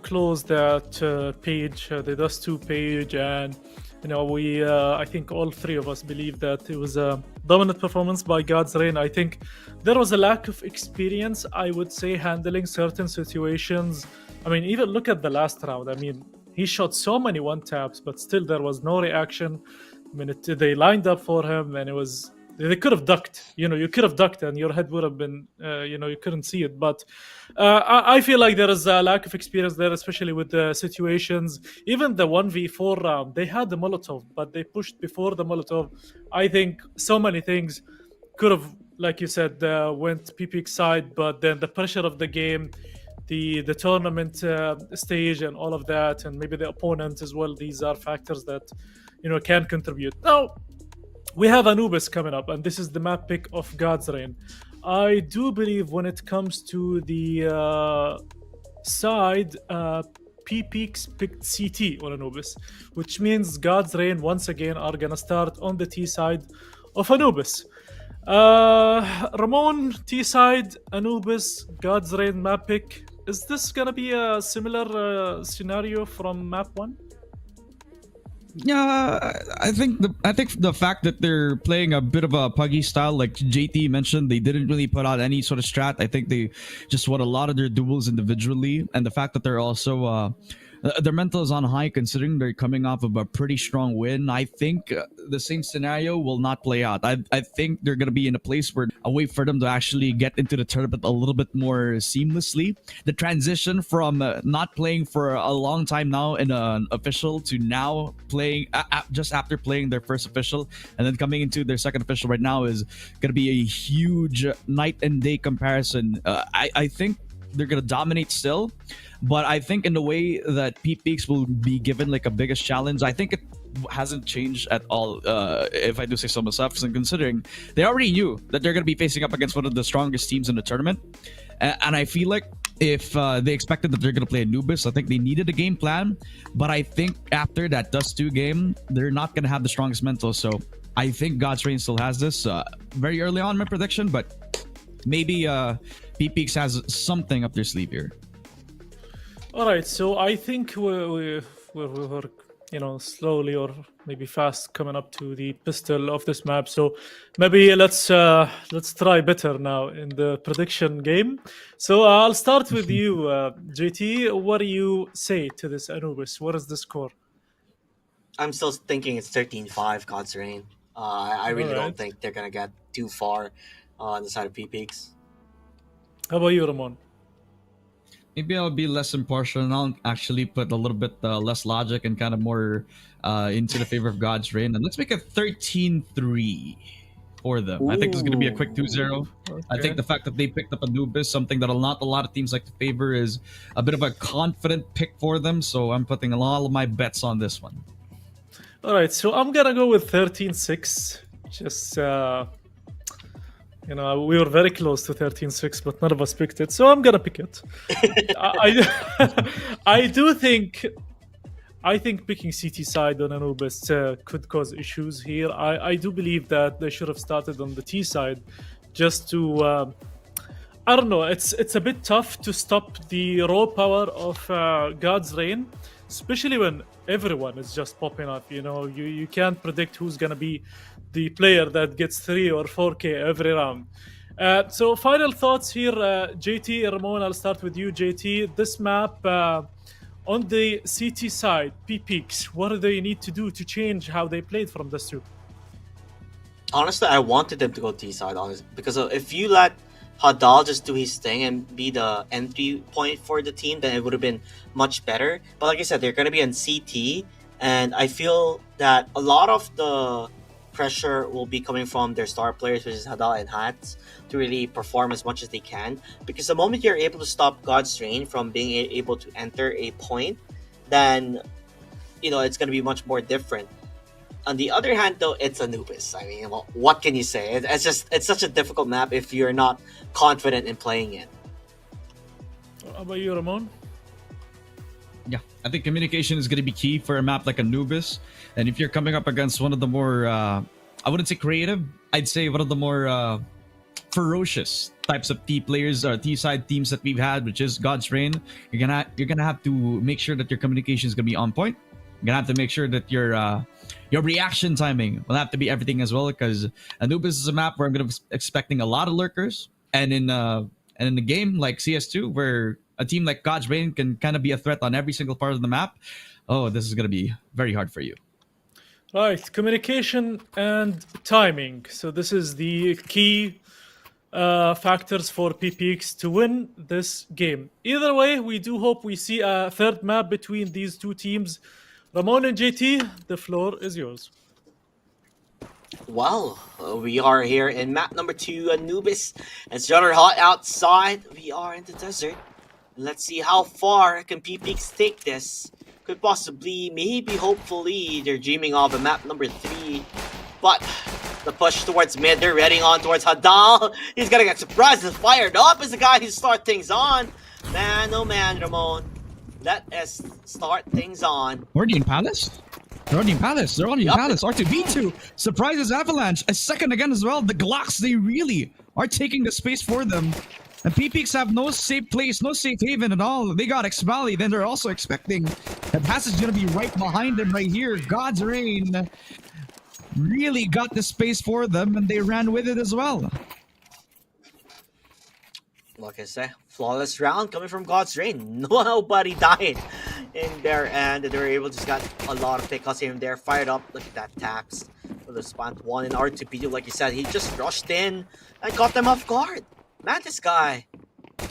close that page, the Dust 2 page, and we, I think all three of us believe that it was a dominant performance by God's Reign. I think there was a lack of experience, I would say, handling certain situations. I mean, even look at the last round. I mean, he shot so many one taps, but still there was no reaction. I mean, they lined up for him, and they could have ducked. You could have ducked, and your head would have been, you couldn't see it. But I feel like there is a lack of experience there, especially with the situations. Even the 1v4 round, they had the Molotov, but they pushed before the Molotov. I think so many things could have, like you said, went PPX side, but then the pressure of the game, the tournament stage, and all of that, and maybe the opponent as well. These are factors that can contribute. Now, we have Anubis coming up, and this is the map pick of God's Reign. I do believe when it comes to the side, PPX picked CT on Anubis, which means God's Reign once again are gonna start on the T side of Anubis. Ramon, T side, Anubis, God's Reign map pick. Is this gonna be a similar scenario from map 1? Yeah, I think the fact that they're playing a bit of a puggy style, like JT mentioned, they didn't really put out any sort of strat. I think they just won a lot of their duels individually, and the fact that they're also their mental is on high considering they're coming off of a pretty strong win. I think the same scenario will not play out. I think they're going to be in a place where I wait for them to actually get into the tournament a little bit more seamlessly. The transition from not playing for a long time now in an official to now playing just after playing their first official and then coming into their second official right now is going to be a huge night and day comparison. I think they're going to dominate still, but I think in the way that PPX will be given like a biggest challenge, I think it hasn't changed at all, if I do say so myself, and considering they already knew that they're going to be facing up against one of the strongest teams in the tournament. And I feel like if they expected that they're going to play Anubis, I think they needed a game plan, but I think after that Dust 2 game, they're not going to have the strongest mental, so I think God's Reign still has this. Very early on my prediction, but maybe PPX has something up their sleeve here. All right, so I think we're slowly or maybe fast coming up to the pistol of this map. So maybe let's try better now in the prediction game. So I'll start with you, JT. What do you say to this Anubis? What is the score? I'm still thinking it's 13-5 God's Reign. I really don't think they're gonna get too far on the side of PPX. How about you, Ramon? Maybe I'll be less impartial and I'll actually put a little bit less logic and kind of more into the favor of God's Reign. And let's make it 13-3 for them. Ooh. I think it's going to be a quick 2-0. Okay. I think the fact that they picked up Anubis, something that not a lot of teams like to favor, is a bit of a confident pick for them. So I'm putting a lot of my bets on this one. All right, so I'm going to go with 13-6. Just... we were very close to 13-6, but none of us picked it, so I'm gonna pick it. I think picking CT side on Anubis could cause issues here. I do believe that they should have started on the T side, just to I don't know. It's a bit tough to stop the raw power of God's Reign, especially when everyone is just popping up. You can't predict who's gonna be the player that gets 3 or 4K every round. So final thoughts here, JT, Ramon, I'll start with you, JT. This map on the CT side, PPX, what do they need to do to change how they played from this 2? Honestly, I wanted them to go T side, honestly, because if you let Hadal just do his thing and be the entry point for the team, then it would have been much better. But like I said, they're going to be on CT, and I feel that a lot of the pressure will be coming from their star players, which is Hadal and Hats, to really perform as much as they can. Because the moment you're able to stop God's Reign from being able to enter a point, then it's going to be much more different. on the other hand, though, it's Anubis. I mean, well, what can you say? It's such a difficult map if you're not confident in playing it. How about you, Ramon? Yeah, I think communication is going to be key for a map like Anubis. And if you're coming up against one of the more, I wouldn't say creative, I'd say one of the more ferocious types of T players or T side teams that we've had, which is God's Reign, you're gonna have to make sure that your communication is gonna be on point. You're gonna have to make sure that your reaction timing will have to be everything as well, because Anubis is a map where I'm gonna be expecting a lot of lurkers, and in the game like CS2, where a team like God's Reign can kind of be a threat on every single part of the map. Oh, this is gonna be very hard for you. Right, communication and timing. So this is the key factors for PPX to win this game. Either way, we do hope we see a third map between these two teams. Ramon and JT, the floor is yours. Well, we are here in map number 2, Anubis. It's rather hot outside. We are in the desert. Let's see how far can PPX take this. Could possibly, maybe, hopefully, they're dreaming of a map number 3. But the push towards mid, they're heading on towards Hadal. He's gonna get surprised and fired up as the guy who start things on. Man, oh man, Ramon. Let us start things on. Guardian Palace? Guardian Palace. They're on Palace. R2B2 surprises Avalanche. A second again as well. The Glocks, they really are taking the space for them. And PPX have no safe place, no safe haven at all. They got X Valley. Then they're also expecting that Passage is going to be right behind them right here. God's Reign really got the space for them, and they ran with it as well. Like I said, flawless round coming from God's Reign. Nobody died in there, and they were able to just got a lot of pickups here and there. Fired up. Look at that taps for the spawn 1 in R2P2. Like you said, he just rushed in and caught them off guard. Man, this guy,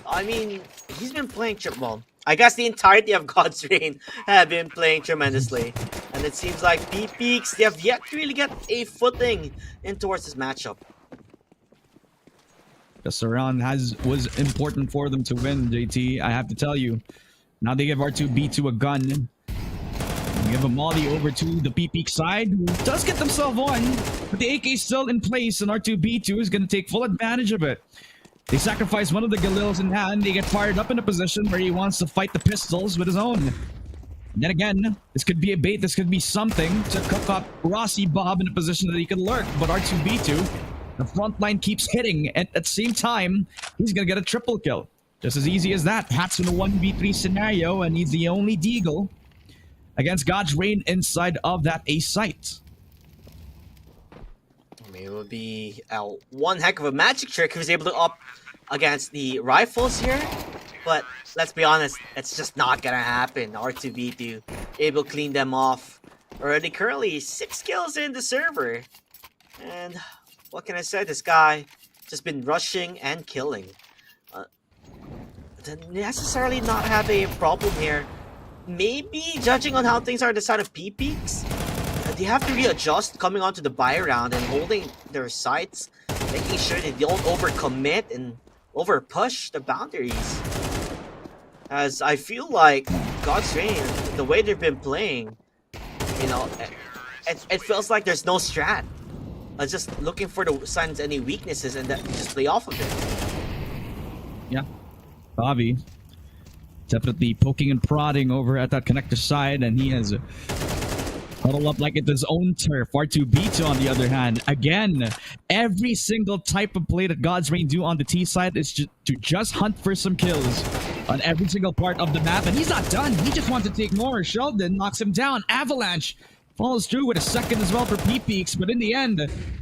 I mean, he's been playing well, I guess the entirety of God's Reign have been playing tremendously. And it seems like PPX, they have yet to really get a footing in towards this matchup. The round was important for them to win, JT. I have to tell you. Now they give R2B2 a gun. Give a molly over to the PPX side, who does get themselves one, but the AK is still in place, and R2B2 is going to take full advantage of it. They sacrifice one of the Galils in hand. They get fired up in a position where he wants to fight the pistols with his own. And then again, this could be a bait. This could be something to cook up Rossi Bob in a position that he could lurk. But R2B2, the front line keeps hitting. And at the same time, he's going to get a triple kill. Just as easy as that. Hat's in a 1v3 scenario, and he's the only Deagle against God's Reign inside of that A site. It would be one heck of a magic trick if he was able to up against the rifles here. But let's be honest, it's just not gonna happen. R2B2 able to clean them off. Already currently 6 kills in the server. And what can I say? This guy just been rushing and killing. Doesn't necessarily not have a problem here. Maybe judging on how things are on the side of PPX, they have to readjust coming onto the buy round and holding their sights, making sure they don't overcommit and overpush the boundaries. As I feel like God's Reign, the way they've been playing, you know, it feels like there's no strat. Just looking for the signs, any weaknesses, and that just play off of it. Yeah, Bobby definitely poking and prodding over at that connector side, and he has huddle up like it's his own turf. R2B2 on the other hand, again, every single type of play that God's Reign do on the T side is to just hunt for some kills on every single part of the map, and he's not done. He just wants to take more. Sheldon knocks him down. Avalanche follows through with a second as well for PPX, but in the end,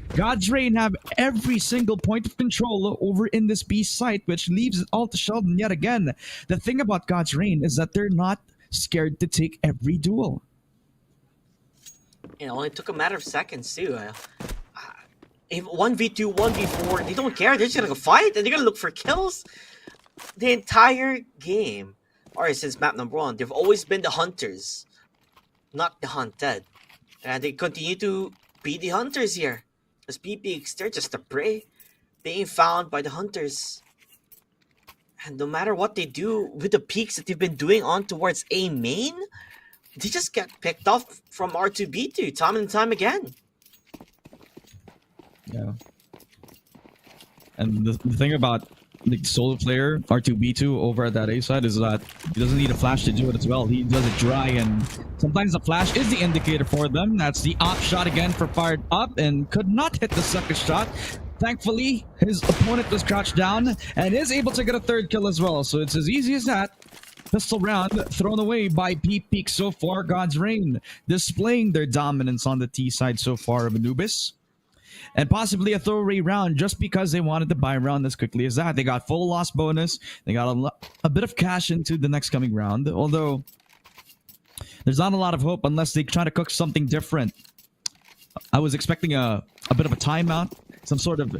God's Reign have every single point of control over in this B site, which leaves it all to Sheldon yet again. The thing about God's Reign is that they're not scared to take every duel. It only took a matter of seconds too. If 1v2, 1v4, they don't care. They're just gonna go fight and they're gonna look for kills the entire game. Or since map number 1, they've always been the hunters, not the hunted, and they continue to be the hunters here. As PPX, they're just the prey being found by the hunters. And no matter what they do with the peaks that they've been doing on towards A main, they just get picked off from R2B2 time and time again. Yeah. And the thing about the solo player R2B2 over at that A side is that he doesn't need a flash to do it as well. He does it dry, and sometimes the flash is the indicator for them. That's the op shot again for fired up and could not hit the second shot. Thankfully, his opponent was crouched down and is able to get a third kill as well. So it's as easy as that. Pistol round thrown away by Peak so far. God's Reign displaying their dominance on the T side so far of Anubis. And possibly a throwaway round just because they wanted to buy a round as quickly as that. They got full loss bonus. They got a bit of cash into the next coming round. Although, there's not a lot of hope unless they try to cook something different. I was expecting a bit of a timeout. Some sort of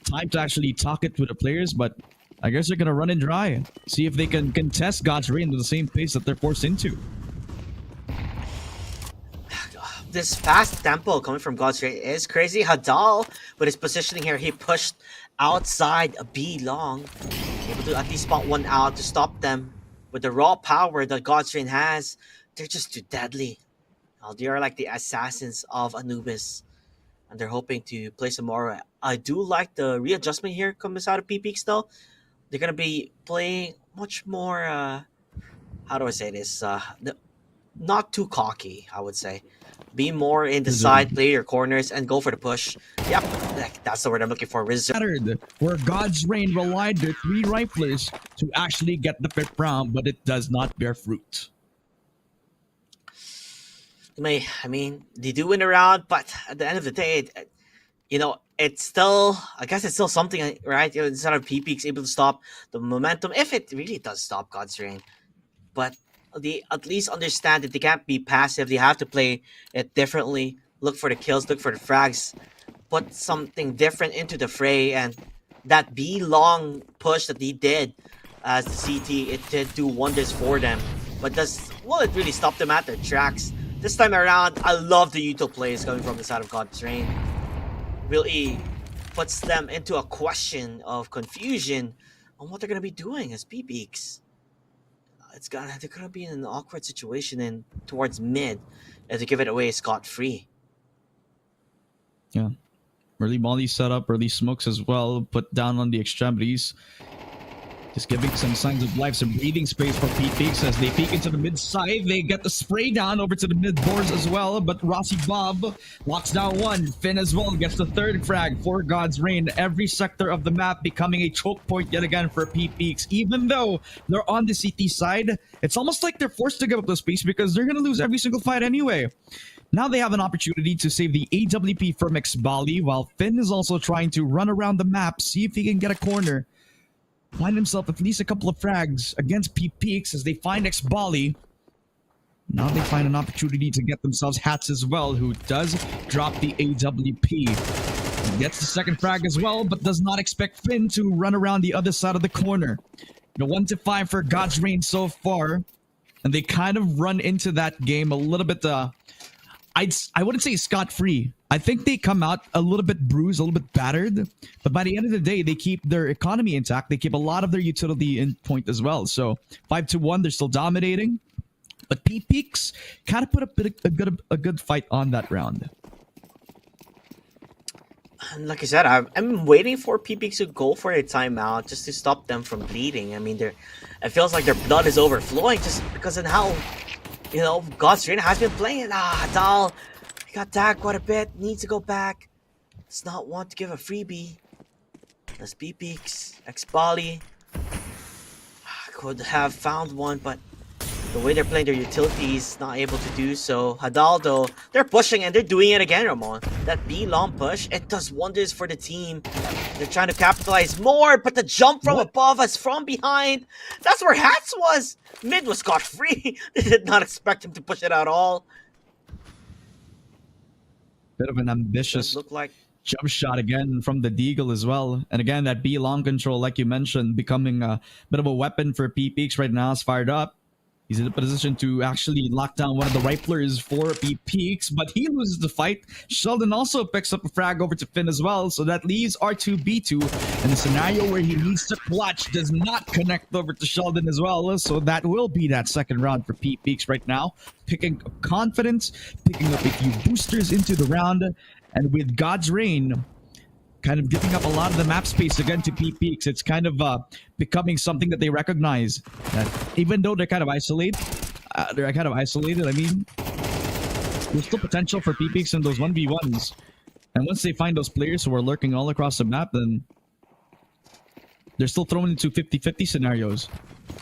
time to actually talk it with the players. But I guess they're going to run it dry. See if they can contest God's Reign with the same pace that they're forced into. This fast tempo coming from God's Reign is crazy. Hadal, with his positioning here, he pushed outside a B long, able to at least spot one out to stop them. With the raw power that God's Reign has, they're just too deadly. They are like the assassins of Anubis, and they're hoping to play some more. I do like the readjustment here comes out of Peaks though. They're gonna be playing much more. How do I say this? Not too cocky, I would say. Be more in the side, play your corners, and go for the push. Yep, that's the word I'm looking for. Where God's Reign relied their 3 riflers to actually get the 5th round, but it does not bear fruit. I mean, they do win a round, but at the end of the day, it's still, I guess it's still something, right? Instead of Peaks able to stop the momentum, if it really does stop God's Reign. But they at least understand that they can't be passive. They have to play it differently. Look for the kills, look for the frags, put something different into the fray. And that B long push that he did as the CT, it did do wonders for them. But will it really stop them at their tracks? This time around, I love the util plays coming from the side of God's Reign. Really puts them into a question of confusion on what they're going to be doing as Peaks. They're gonna be in an awkward situation and towards mid as they give it away scot-free. Yeah. Early molly setup, early smokes as well, put down on the extremities. Just giving some signs of life, some breathing space for Peaks as they peek into the mid side. They get the spray down over to the mid boards as well, but Rossi Bob locks down one. Finn as well gets the 3rd frag for God's Reign. Every sector of the map becoming a choke point yet again for Peaks. Even though they're on the CT side, it's almost like they're forced to give up the space because they're going to lose every single fight anyway. Now they have an opportunity to save the AWP from Xbali, while Finn is also trying to run around the map, see if he can get a corner. Find himself at least a couple of frags against Peaks as they find Xbali. Now they find an opportunity to get themselves hats as well, who does drop the AWP. He gets the 2nd frag as well, but does not expect Finn to run around the other side of the corner. 1-5 for God's Reign so far. And they kind of run into that game a little bit, I wouldn't say scot-free. I think they come out a little bit bruised, a little bit battered. But by the end of the day, they keep their economy intact. They keep a lot of their utility in point as well. So 5-1, they're still dominating. But Peaks kind of put a good fight on that round. And like I said, I'm waiting for Peaks to go for a timeout just to stop them from bleeding. I mean, it feels like their blood is overflowing just because of how God's Reign has been playing. Hadal, he got tagged quite a bit. Needs to go back. Does not want to give a freebie. That's Peaks. Xbali. Could have found one, but the way they're playing their utilities, not able to do so. Hadal, though, they're pushing and they're doing it again, Ramon. That B long push, it does wonders for the team. They're trying to capitalize more, but the jump from above us from behind, that's where Hats was. Mid was scot-free. They did not expect him to push it at all. Bit of an ambitious jump shot again from the Deagle as well. And again, that B long control, like you mentioned, becoming a bit of a weapon for Peaks right now. It's fired up. He's in a position to actually lock down one of the riflers for Peaks, but he loses the fight. Sheldon also picks up a frag over to Finn as well, so that leaves R2B2 in a scenario where he needs to clutch, does not connect over to Sheldon as well, so that will be that second round for Peaks right now. Picking up confidence, picking up a few boosters into the round, and with God's Reign kind of giving up a lot of the map space again to Peaks. It's kind of becoming something that they recognize, that even though they're kind of isolated, I mean, there's still potential for Peaks in those 1v1s. And once they find those players who are lurking all across the map, then they're still thrown into 50-50 scenarios.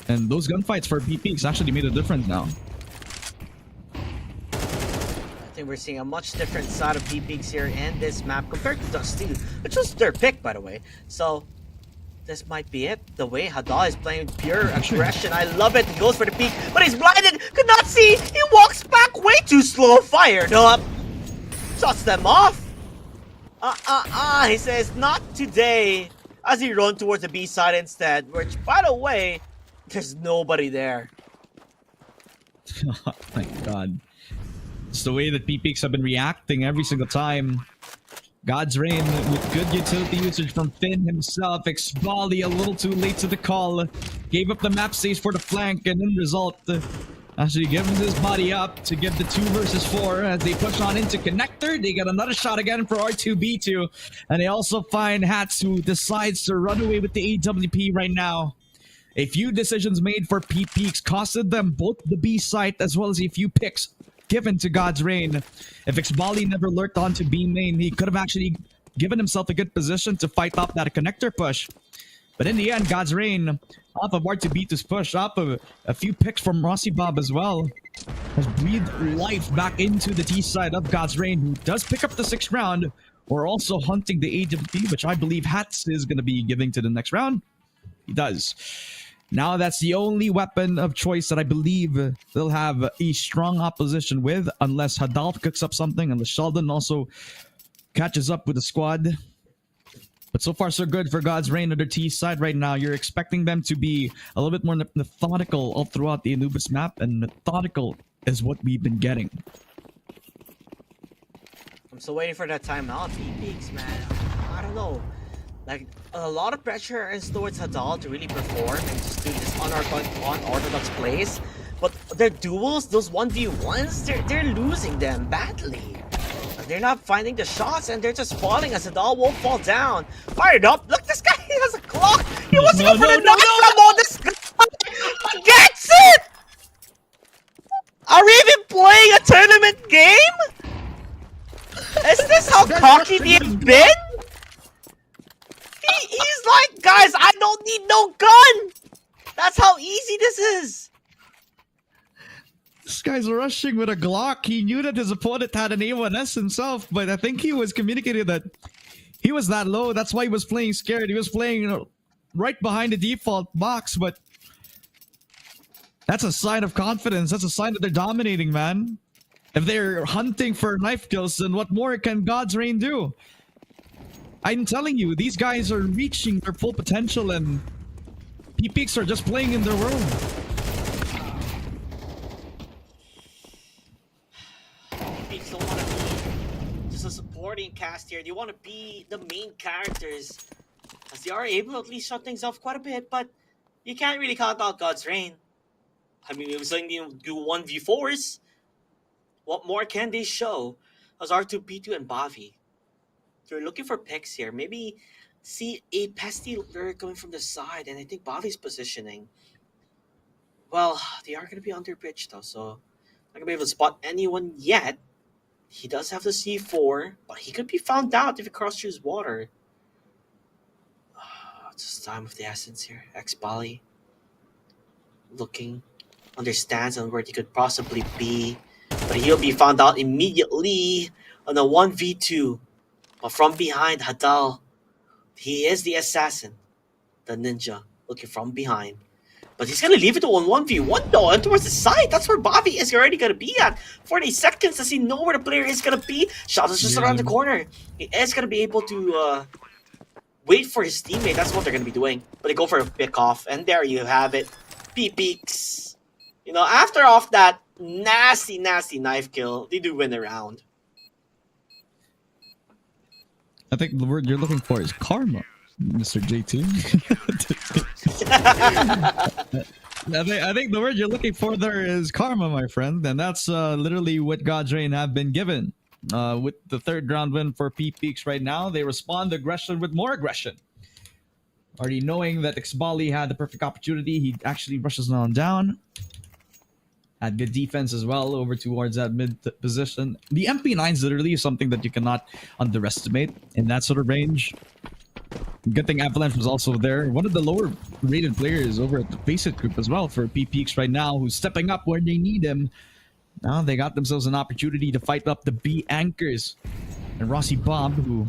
And those gunfights for Peaks actually made a difference now. I think we're seeing a much different side of Peaks here in this map compared to Dusty, which was their pick, by the way. So this might be it. The way Hadal is playing pure aggression, I love it. He goes for the peak, but he's blinded, could not see. He walks back way too slow, fired up, shuts them off. He says, not today, as he runs towards the B side instead, which, by the way, there's nobody there. Oh my god. It's the way that Peaks have been reacting every single time. God's Reign with good utility usage from Finn himself. Xbali a little too late to the call. Gave up the map space for the flank, and in result, actually gives his body up to give the 2 versus 4 as they push on into connector. They get another shot again for R2B2, and they also find Hats, who decides to run away with the AWP right now. A few decisions made for Peaks costed them both the B site as well as a few picks given to God's Reign. If Xbali never lurked onto B main, he could have actually given himself a good position to fight off that connector push. But in the end, God's Reign, off of R2B2's push, off of a few picks from Rossi Bob as well, has breathed life back into the T side of God's Reign, who does pick up the 6th round. We're also hunting the AWP, which I believe Hats is going to be giving to the next round. He does. Now that's the only weapon of choice that I believe they'll have a strong opposition with, unless Hadal cooks up something, unless Sheldon also catches up with the squad. But so far so good for God's Reign on their T side right now. You're expecting them to be a little bit more methodical all throughout the Anubis map, and methodical is what we've been getting. I'm still waiting for that timeout. Peaks, man. I don't know. Like, a lot of pressure is towards Hadal to really perform and just do this unorthodox plays. But their duels, those 1v1s, they're losing them badly. They're not finding the shots, and they're just falling as Hadal won't fall down. Fired up. Look, this guy, he has a clock. He wants to go for the knockdown. This guy gets it! Are we even playing a tournament game? Is this how cocky they've been? He's like, guys, I don't need no gun. That's how easy this is. This guy's rushing with a Glock. He knew that his opponent had an A1S himself, but I think he was communicating that he was that low. That's why he was playing scared. He was playing right behind the default box, but that's a sign of confidence. That's a sign that they're dominating, man. If they're hunting for knife kills, then what more can God's Reign do? I'm telling you, these guys are reaching their full potential, and Peaks are just playing in their world. Peaks don't want to be just a supporting cast here. They want to be the main characters, as they are able to at least shut things off quite a bit, but you can't really count out God's Reign. I mean, it was only do 1v4s. What more can they show as R2B2 and Bavi? So we're looking for picks here. Maybe see a pesty lurk coming from the side, and I think Bavi's positioning. Well, they are going to be under bridge though, so not going to be able to spot anyone yet. He does have the C4, but he could be found out if he crosses water. It's just time of the essence here. Xbali looking, understands on where he could possibly be, but he'll be found out immediately on a 1v2. But from behind, Hadal, he is the assassin, the ninja, looking from behind. But he's going to leave it to 1v1 though, and towards the side. That's where Bavi is already going to be at. 40 seconds, does he know where the player is going to be? Shot is just around the corner. He is going to be able to wait for his teammate. That's what they're going to be doing. But they go for a pick off, and there you have it. Peaks You know, after off that nasty knife kill, they do win the round. I think the word you're looking for is karma, Mr. JT. I think the word you're looking for there is karma, my friend, and that's literally what God's Reign have been given. With the third round win for Peaks right now, they respond to aggression with more aggression. Already knowing that Xbali had the perfect opportunity, he actually rushes on down. Had good defense as well over towards that mid position. The MP9s literally is something that you cannot underestimate in that sort of range. Good thing Avalanche was also there. One of the lower rated players over at the Faceit group as well for Peaks right now, who's stepping up where they need him. Now they got themselves an opportunity to fight up the B anchors. And Rossi Bob, who,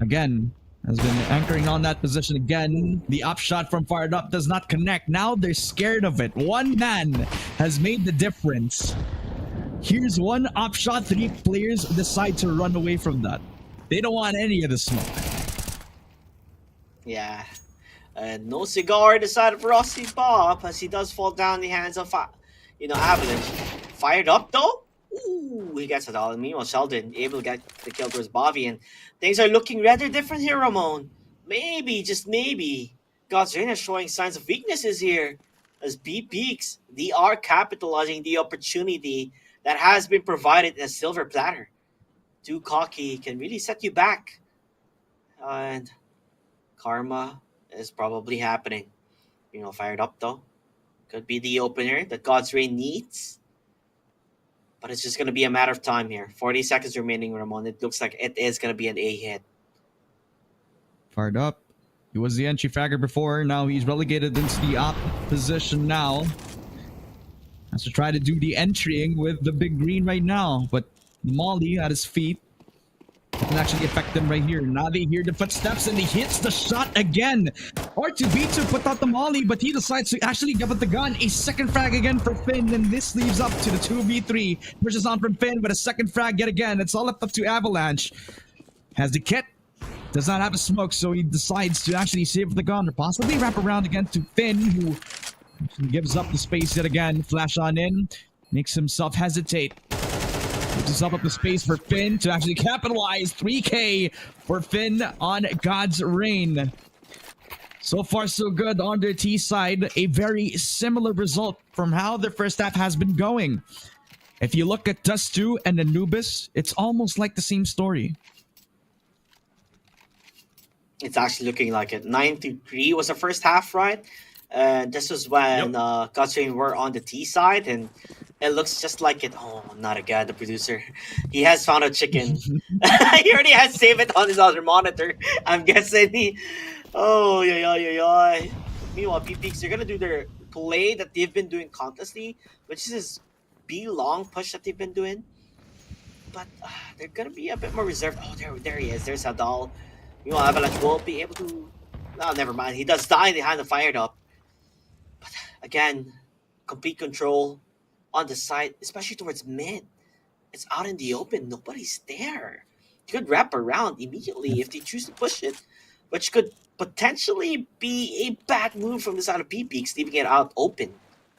again, has been anchoring on that position again. The upshot from Fired Up does not connect. Now they're scared of it. One man has made the difference. Here's one upshot. 3 players decide to run away from that. They don't want any of the smoke. Yeah. And no cigar decided for Rossi Bob as he does fall down in the hands of, Avalanche. Fired Up though? Ooh, he gets it all. And meanwhile, Sheldon able to get the kill towards Bobby, and things are looking rather different here, Ramon. Maybe, just maybe, God's Reign is showing signs of weaknesses here. As Peaks, they are capitalizing the opportunity that has been provided in a silver platter. Too cocky can really set you back. And karma is probably happening. Fired Up though. Could be the opener that God's Reign needs. But it's just going to be a matter of time here. 40 seconds remaining, Ramon. It looks like it is going to be an A hit. Fired Up. He was the entry fragger before. Now he's relegated into the op position now. Has to try to do the entrying with the big green right now. But Molly at his feet can actually affect him right here. Now they hear the footsteps and he hits the shot again. R2B2 put out the molly, but he decides to actually give it the gun. A second frag again for Finn, and this leaves up to the 2v3. Pushes on from Finn, but a second frag yet again. It's all left up to Avalanche. Has the kit. Does not have a smoke, so he decides to actually save the gun or possibly wrap around again to Finn, who gives up the space yet again. Flash on in. Makes himself hesitate. Gives himself up the space for Finn to actually capitalize. 3K for Finn on God's Reign. So far, so good on their T side. A very similar result from how the first half has been going. If you look at Dust 2 and Anubis, it's almost like the same story. It's actually looking like it. 9-3 was the first half, right? And this was when God's Reign were on the T side, and it looks just like it. Oh, not again, the producer. He has found a chicken. He already has saved it on his other monitor. I'm guessing he... Oh, yeah. Meanwhile, Peaks, they're going to do their play that they've been doing constantly, which is this B-long push that they've been doing. But they're going to be a bit more reserved. Oh, there he is. There's Hadal. Meanwhile, Avalanche won't be able to... No, never mind. He does die behind the Fired Up. But again, complete control on the side, especially towards mid. It's out in the open. Nobody's there. You could wrap around immediately if they choose to push it, which could potentially be a bad move from the side of Peaks, leaving it out open.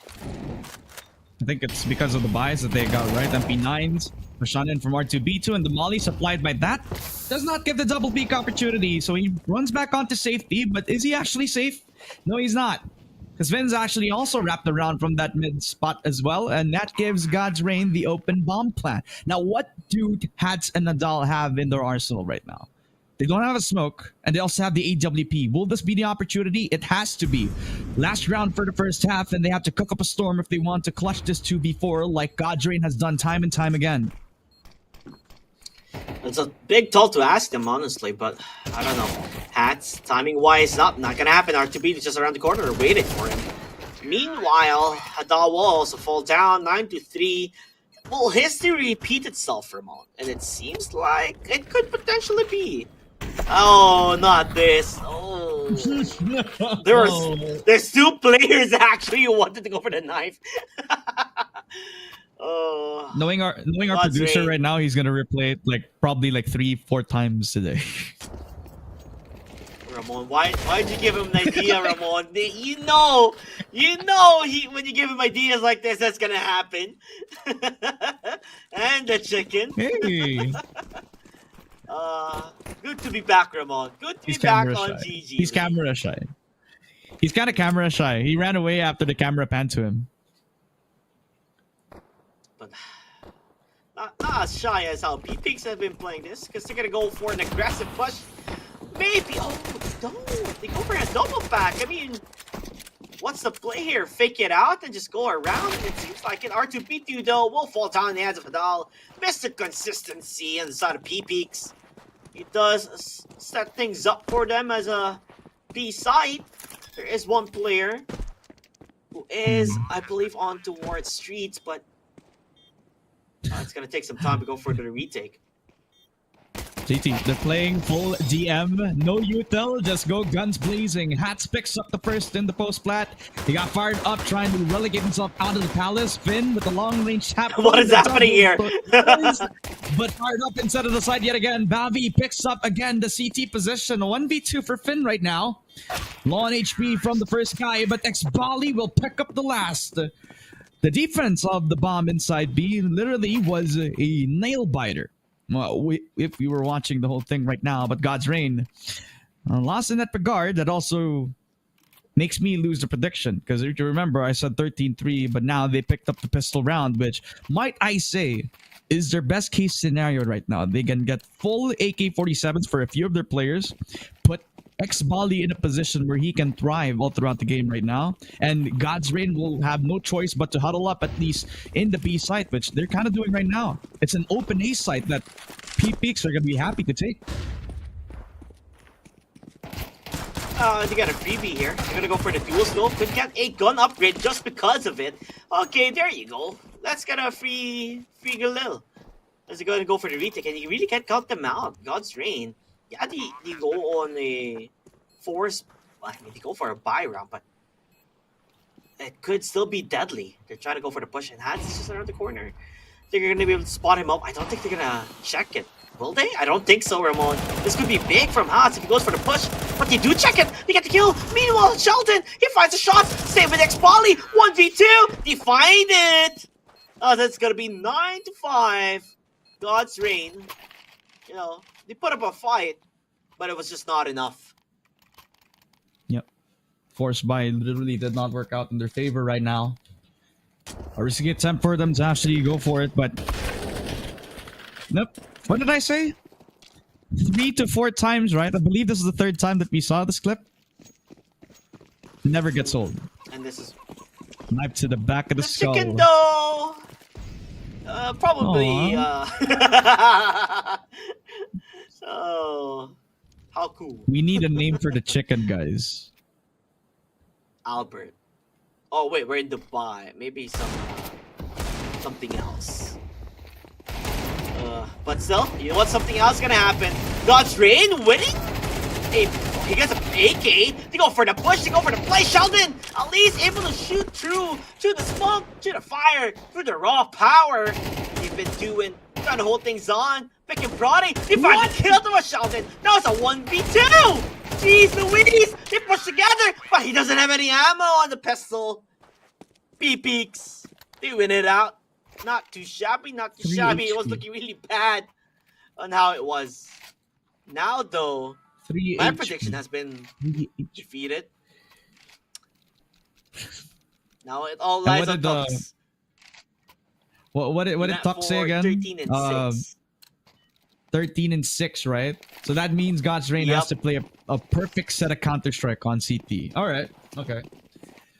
I think it's because of the buys that they got, right? MP9s, Rashanan from R2B2, and the molly supplied by that does not give the double peak opportunity. So he runs back onto safety, but is he actually safe? No, he's not. Because Vin's actually also wrapped around from that mid spot as well, and that gives God's Reign the open bomb plan. Now, what do Hats and Nadal have in their arsenal right now? They don't have a smoke, and they also have the AWP. Will this be the opportunity? It has to be. Last round for the first half, and they have to cook up a storm if they want to clutch this 2v4 like God's Reign has done time and time again. It's a big toll to ask them, honestly, but I don't know. Hats, timing-wise, not gonna happen. R2B is just around the corner, waiting for him. Meanwhile, Hadal will also fall down, 9-3. Will history repeat itself, Ramon? And it seems like it could potentially be. Oh, not this. Oh. There's 2 players actually who wanted to go for the knife. Oh, knowing our producer Reign right now, he's gonna replay it probably 3-4 times today. Ramon, why'd you give him an idea, Ramon? You know, when you give him ideas like this, that's gonna happen. And the chicken. Hey, Good to be back, Ramon. Good to he's be back camera on shy. GG. He's camera shy. He's kind of camera shy. He ran away after the camera panned to him. But not as shy as how P-Pigs have been playing this, because they're gonna go for an aggressive push. Maybe. Oh no! They go for a double back. I mean, what's the play here? Fake it out and just go around? It seems like it. R2P2 though will fall down in the hands of Adal. Mr. Consistency on the side of P-Peaks. He does set things up for them as a B side. There is one player who is, I believe, on towards streets, but it's gonna take some time to go for the retake. JT, they're playing full DM, no util, just go guns blazing. Hats picks up the first in the post plat. He got fired up trying to relegate himself out of the palace. Finn with the long range tap. What is happening here? But fired up instead of the side yet again. Bavi picks up again the CT position. 1v2 for Finn right now. Low on HP from the first guy, but X-Bali will pick up the last. The defense of the bomb inside B literally was a nail biter. Well, if we were watching the whole thing right now, but God's Reign lost in that regard. That also makes me lose the prediction, because if you remember, I said 13-3, but now they picked up the pistol round, which might I say is their best case scenario right now. They can get full AK-47s for a few of their players, put X-Bali in a position where he can thrive all throughout the game right now, and God's Reign will have no choice but to huddle up at least in the B site, which they're kind of doing right now. It's an open A site that P-Peaks are going to be happy to take. They got a freebie here. They're gonna go for the dual scope. Could get a gun upgrade just because of it. Okay, there you go. Let's get a free Galil. As they're gonna go for the retake, and you really can't count them out. God's Reign. Yeah, they go on a force. I mean, they go for a buy round, but it could still be deadly. They're trying to go for the push, and Hans is just around the corner. They're gonna be able to spot him up. I don't think they're gonna check it. Will they? I don't think so, Ramon. This could be big from Hans if he goes for the push. But they do check it. They get the kill. Meanwhile, Sheldon, he finds a shot. Same with X-Poly. 1v2. They find it. Oh, that's gonna be 9-5. God's Reign. You know, they put up a fight, but it was just not enough. Yep. Force buy literally did not work out in their favor right now. A risky attempt for them to actually go for it, but nope. What did I say? 3 to 4 times, right? I believe this is the 3rd time that we saw this clip. Never gets old. And this is Knife to the back of the skull. chicken dough. Probably. So, how cool. We need a name for the chicken, guys. Albert. Oh wait, we're in Dubai. Maybe something else. But still, you know what? Something else is gonna happen. God's Reign winning. He gets an AK. They go for the push. They go for the play. Sheldon at least able to shoot through the smoke, to the fire, through the raw power. They've been doing, trying to hold things on. Pick and prodding. They finally killed him with Sheldon. Now it's a 1v2. Jeez Louise. They push together, but he doesn't have any ammo on the pistol. P-Peaks. They win it out. Not too shabby, not too shabby. It was looking really bad on how it was. Now, though, my prediction has been defeated. Now it all lies on Tux. What did Tuck say again? 13-6. 13-6, right? So that means God's Reign has to play a perfect set of Counter-Strike on CT. All right, okay.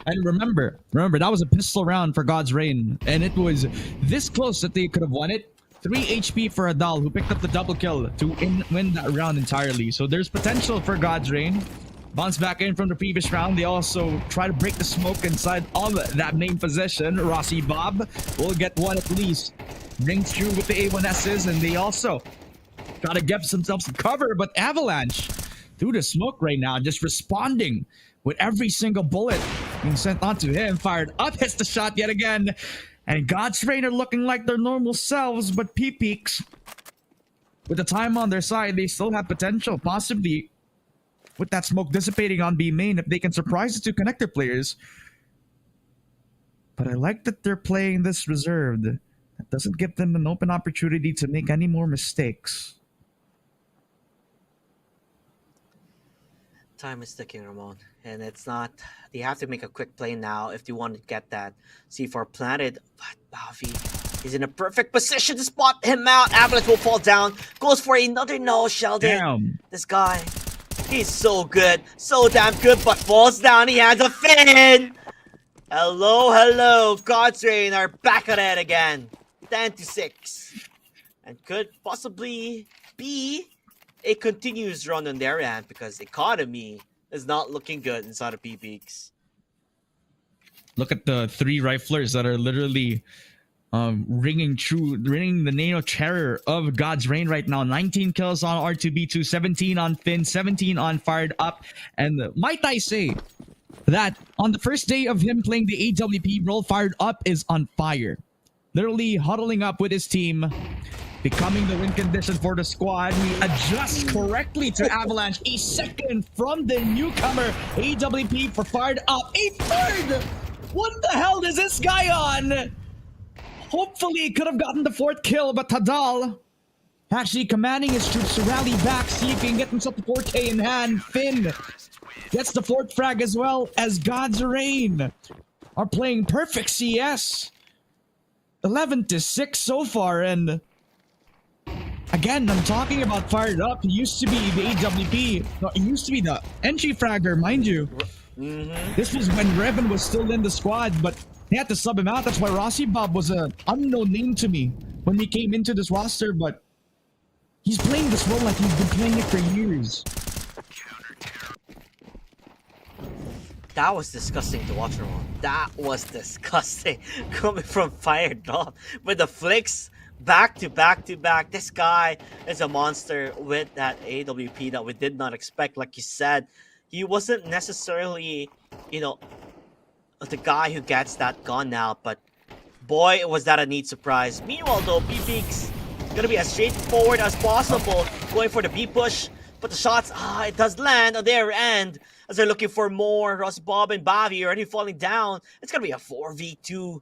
And remember, that was a pistol round for God's Reign, and it was this close that they could have won it. 3 HP for Adal, who picked up the double kill to win that round entirely. So there's potential for God's Reign. Bounce back in from the previous round. They also try to break the smoke inside of that main position. Rossi Bob will get one at least. Rings through with the A1Ss, and they also gotta get themselves some cover, but Avalanche through the smoke right now, just responding with every single bullet being sent onto him. Fired up, hits the shot yet again. And God's Reign are looking like their normal selves, but P-Peaks, with the time on their side, they still have potential, possibly with that smoke dissipating on B main if they can surprise the two connector players. But I like that they're playing this reserved. That doesn't give them an open opportunity to make any more mistakes. Time is ticking, Ramon, and it's not. They have to make a quick play now if they want to get that C4 planted. But Bavi is in a perfect position to spot him out. Avalanche will fall down. Goes for another no, Sheldon. Damn. This guy, he's so good, so damn good, but falls down. He has a fin. Hello, God's Reign are back at it again. 10-6, and could possibly be a continuous run on their end because economy is not looking good inside of P-Peaks. Look at the 3 riflers that are literally ringing the name of terror of God's Reign right now. 19 kills on R2B2, 17 on Finn, 17 on Fired Up. And might I say that on the first day of him playing the AWP role, Fired Up is on fire. Literally huddling up with his team, becoming the win condition for the squad. We adjust correctly to Avalanche. A second from the newcomer AWP for Fired Up. A third! What the hell is this guy on? Hopefully he could have gotten the 4th kill, but Tadal actually commanding his troops to rally back, see if he can get himself the 4K in hand. Finn gets the 4th frag as well as God's Reign are playing perfect CS. 11-6 so far, and again, I'm talking about Fired Up. He used to be the AWP. No, he used to be the entry fragger, mind you. This was when Revan was still in the squad, but they had to sub him out. That's why Rossi Bob was an unknown name to me when he came into this roster, but he's playing this role like he's been playing it for years. That was disgusting to watch, Ramon. That was disgusting. Coming from Fired Up with the flicks back to back to back. This guy is a monster with that AWP that we did not expect. Like you said, he wasn't necessarily, the guy who gets that gun now, but boy, was that a neat surprise. Meanwhile, though, P-Peaks gonna be as straightforward as possible, going for the B push, but the shots, it does land on their end as they're looking for more. Ross Bob and Bavi already falling down. It's gonna be a 4v2.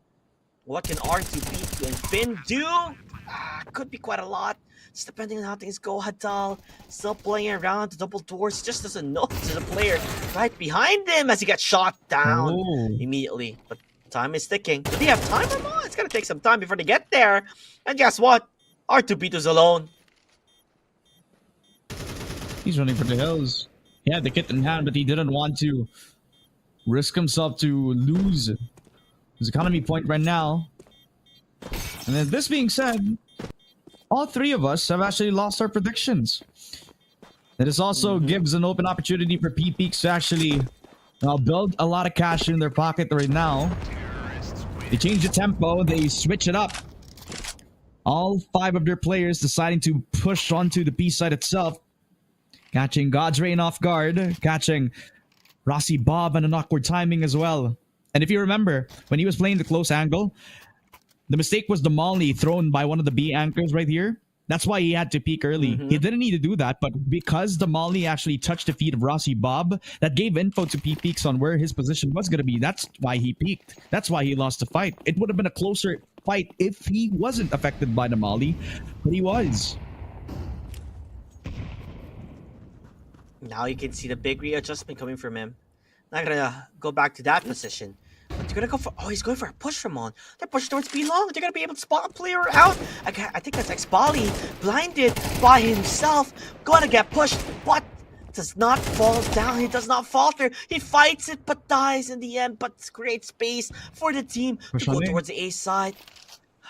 What can R2B2 and Finn do? Could be quite a lot. Just depending on how things go. Hadal still playing around the double doors. Just doesn't know there's a player right behind him as he gets shot down immediately. But time is ticking. Do they have time or not? It's gonna take some time before they get there. And guess what? R2B2's alone. He's running for the hills. He had the kit in hand, but he didn't want to risk himself to lose his economy point right now. And then this being said, all 3 of us have actually lost our predictions. This also gives an open opportunity for P-Peaks to actually build a lot of cash in their pocket right now. They change the tempo, they switch it up. All 5 of their players deciding to push onto the B side itself, catching God's Reign off guard, catching Rossi Bob on an awkward timing as well. And if you remember, when he was playing the close angle, the mistake was the molly thrown by one of the B anchors right here. That's why he had to peek early. He didn't need to do that, but because the molly actually touched the feet of Rossi Bob, that gave info to P-Peaks on where his position was going to be. That's why he peeked. That's why he lost the fight. It would have been a closer fight if he wasn't affected by the molly, but he was. Now you can see the big readjustment coming from him. Not gonna go back to that position. But they're gonna go for, he's going for a push from on. They're pushing towards B long. They're gonna be able to spot a player out. I think that's Xbali, blinded by himself. Gonna get pushed, but does not fall down. He does not falter. He fights it, but dies in the end. But creates space for the team to go towards the A side.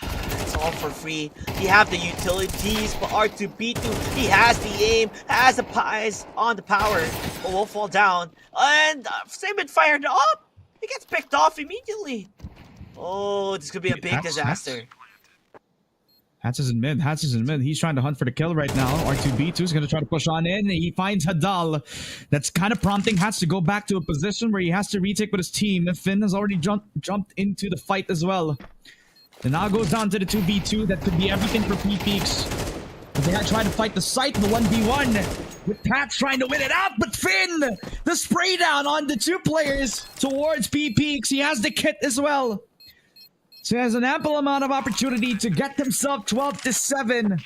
It's all for free. They have the utilities, but R2B2, he has the aim, has the eyes on the power, but will fall down. And same with Fired Up. He gets picked off immediately. Oh, this could be a big disaster. Hats is in mid. Hats is in mid. He's trying to hunt for the kill right now. R2B2 is going to try to push on in. He finds Hadal. That's kind of prompting Hats to go back to a position where he has to retake with his team. Finn has already jumped into the fight as well. And now goes down to the 2v2. That could be everything for P-Peaks. They had tried to fight the site in the 1v1 with Pats trying to win it out, but Finn, the spray down on the 2 players towards P-Peaks. He has the kit as well. So he has an ample amount of opportunity to get himself 12-7.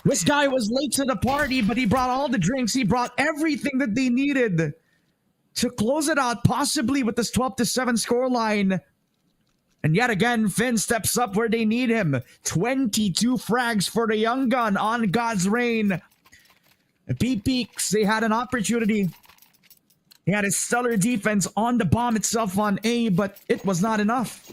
This guy was late to the party, but he brought all the drinks. He brought everything that they needed to close it out, possibly with this 12-7 scoreline. And yet again, Finn steps up where they need him. 22 frags for the young gun on God's Reign. P-Peaks, they had an opportunity. He had a stellar defense on the bomb itself on A, but it was not enough.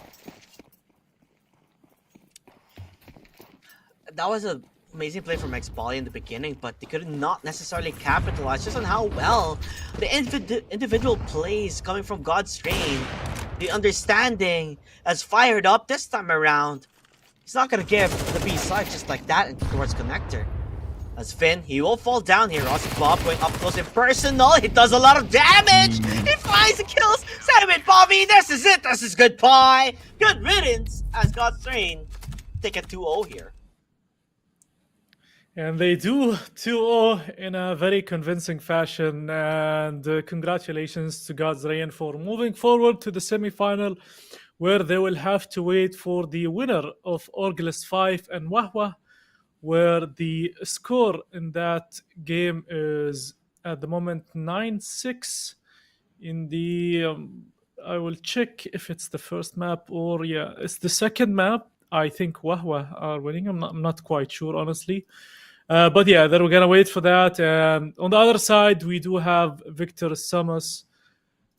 That was an amazing play from X-Bally in the beginning, but they could not necessarily capitalize just on how well the individual plays coming from God's Reign. The understanding has fired up this time around. He's not gonna give the beast life just like that towards connector. As Finn, he will fall down here. Rossi Bob going up close and personal. He does a lot of damage. He finds the kills. Sediment Bobby, this is it. This is good pie. Good riddance as God's Reign take a 2-0 here. And they do 2-0 in a very convincing fashion. And congratulations to God's Reign for moving forward to the semi-final, where they will have to wait for the winner of Orglis 5 and Wahwa, where the score in that game is at the moment 9-6 in the... I will check if it's the first map or... Yeah, it's the second map. I think Wahwa are winning. I'm not quite sure, honestly. But yeah, then we're going to wait for that. And on the other side, we do have Victor Samus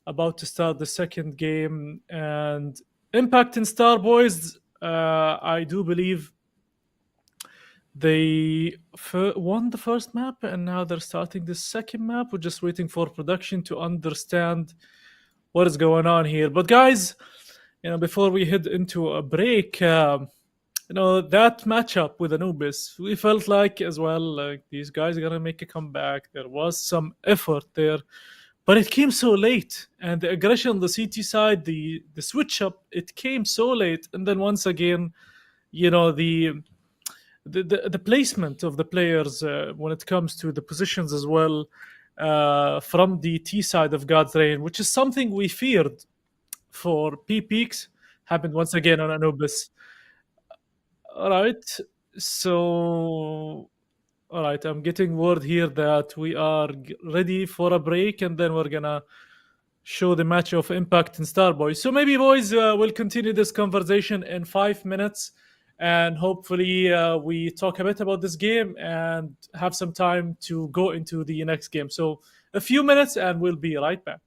about to start the second game. And Impact and Starboys, I do believe they won the first map, and now they're starting the second map. We're just waiting for production to understand what is going on here. But guys, before we head into a break... that matchup with Anubis, we felt like as well, like these guys are going to make a comeback. There was some effort there, but it came so late. And the aggression on the CT side, the switch up, it came so late. And then once again, the placement of the players when it comes to the positions as well from the T side of God's Reign, which is something we feared for P-Peaks, happened once again on Anubis. All right, I'm getting word here that we are ready for a break, and then we're gonna show the match of Impact and Starboy. So maybe, boys, we'll continue this conversation in 5 minutes, and hopefully we talk a bit about this game and have some time to go into the next game. So a few minutes, and we'll be right back.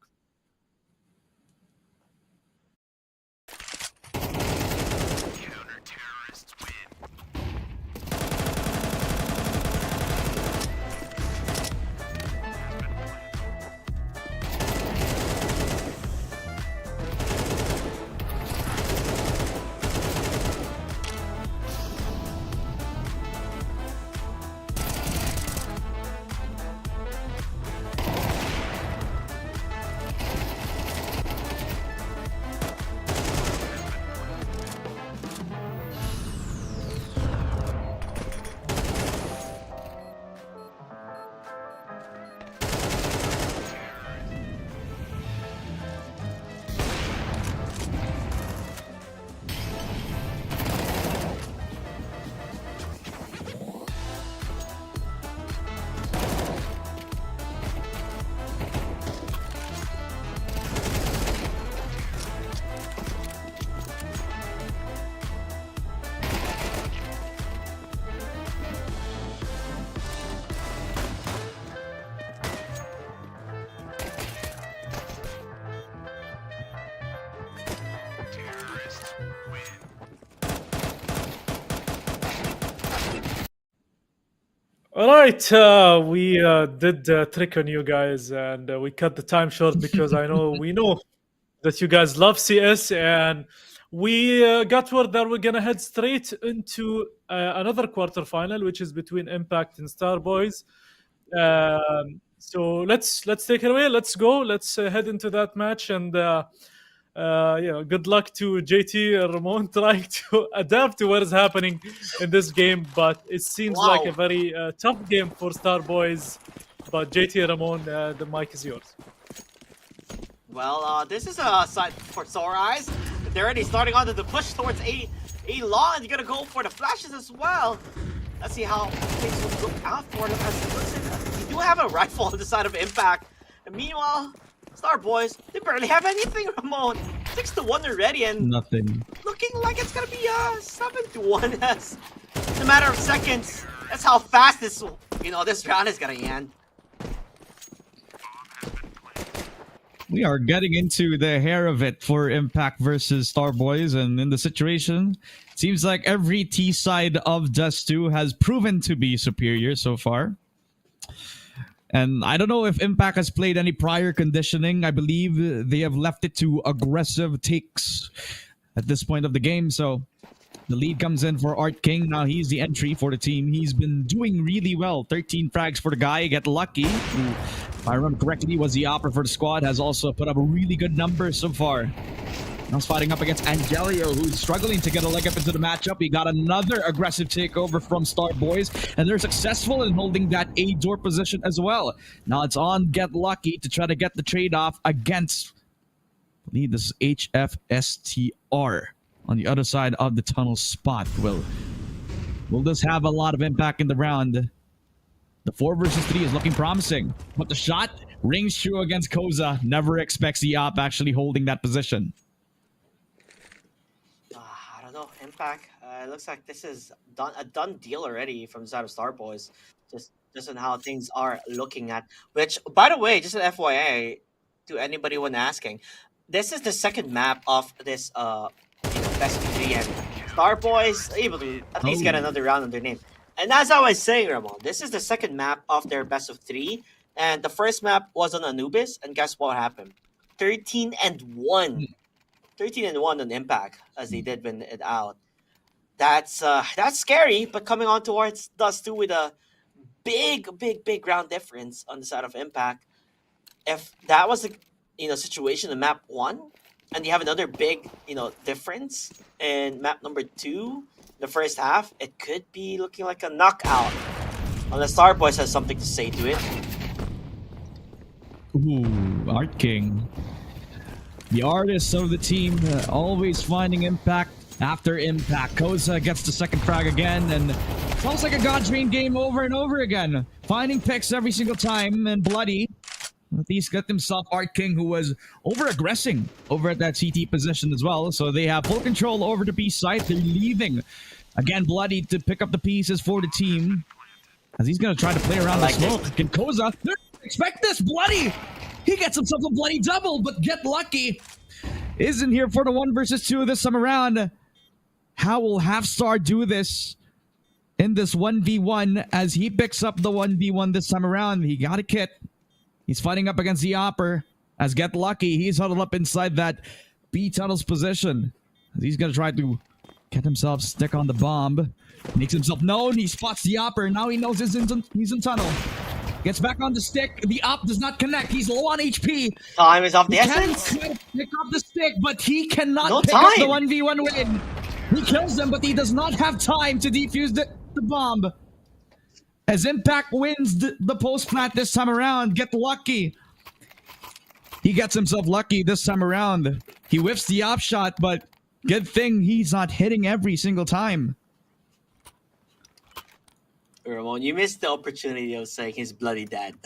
All right, we did a trick on you guys, and we cut the time short because we know that you guys love CS, and we got word that we're gonna head straight into another quarterfinal, which is between Impact and Starboys. So let's take it away. Let's go. Let's head into that match, and good luck to JT and Ramon trying to adapt to what is happening in this game. But it seems like a very tough game for Star Boys. But JT and Ramon, the mic is yours. Well, this is a side for Sore Eyes. They're already starting on to the push towards A Long. You're gonna go for the flashes as well. Let's see how things will look out for them. As you do have a rifle on the side of Impact. And meanwhile, Star Boys, they barely have anything, Ramon. 6-1 already, and Nothing. looking like it's gonna be 7-1 as in a matter of seconds. That's how fast this round is gonna end. We are getting into the hair of it for Impact versus Star Boys, and in the situation, it seems like every T side of Dust 2 has proven to be superior so far. And I don't know if Impact has played any prior conditioning. I believe they have left it to aggressive takes at this point of the game. So the lead comes in for Art King. Now he's the entry for the team. He's been doing really well. 13 frags for the guy. Get Lucky, who, if I remember correctly, was the opera for the squad, has also put up a really good number so far. Now he's fighting up against Angelio, who's struggling to get a leg up into the matchup. He got another aggressive takeover from Star Boys, and they're successful in holding that A door position as well. Now it's on Get Lucky to try to get the trade-off against, I believe this is HFSTR on the other side of the tunnel spot. Will this have a lot of impact in the round? The 4 versus 3 is looking promising, but the shot rings true against Koza. Never expects the op actually holding that position. I don't know. Impact. It looks like this is a done deal already from the side of Star Boys. Just on how things are looking at. Which, by the way, just an FYI to anybody when asking, this is the second map of this best of 3, and Star Boys able to at least get another round on their name. And as I was saying, Ramon, this is the second map of their best of 3, and the first map was on Anubis, and guess what happened? 13-1. 13-1 on Impact, as they did win it out. That's scary, but coming on towards Dust 2 with a big round difference on the side of Impact. If that was the situation in map 1, and you have another big difference in map number 2, the first half, it could be looking like a knockout. Unless Star Boys has something to say to it. Ooh, Art King. The artist of the team, always finding impact after impact. Koza gets the second frag again, and it's almost like a God's Rain game over and over again. Finding picks every single time, and Bloody at least got himself Art King, who was over-aggressing over at that CT position as well. So they have full control over the B site. They're leaving. Again, Bloody to pick up the pieces for the team, as he's going to try to play around the smoke. Can Koza expect this? Bloody! He gets himself a bloody double, but Get Lucky isn't here for the 1 versus 2 this time around. How will Halfstar do this in this 1v1 as he picks up the 1v1 this time around? He got a kit. He's fighting up against the Opper as Get Lucky. He's huddled up inside that B tunnel's position. He's going to try to get himself stick on the bomb. Makes himself known. He spots the Opper. Now he knows he's in tunnel. Gets back on the stick. The op does not connect. He's low on HP. Time is of the essence. He can pick up the stick, but he cannot pick time. up the 1v1 win. He kills them, but he does not have time to defuse the bomb. As Impact wins the post-plant this time around, Get Lucky. He gets himself lucky this time around. He whiffs the op shot, but good thing he's not hitting every single time. Ramon, you missed the opportunity of saying he's bloody dead.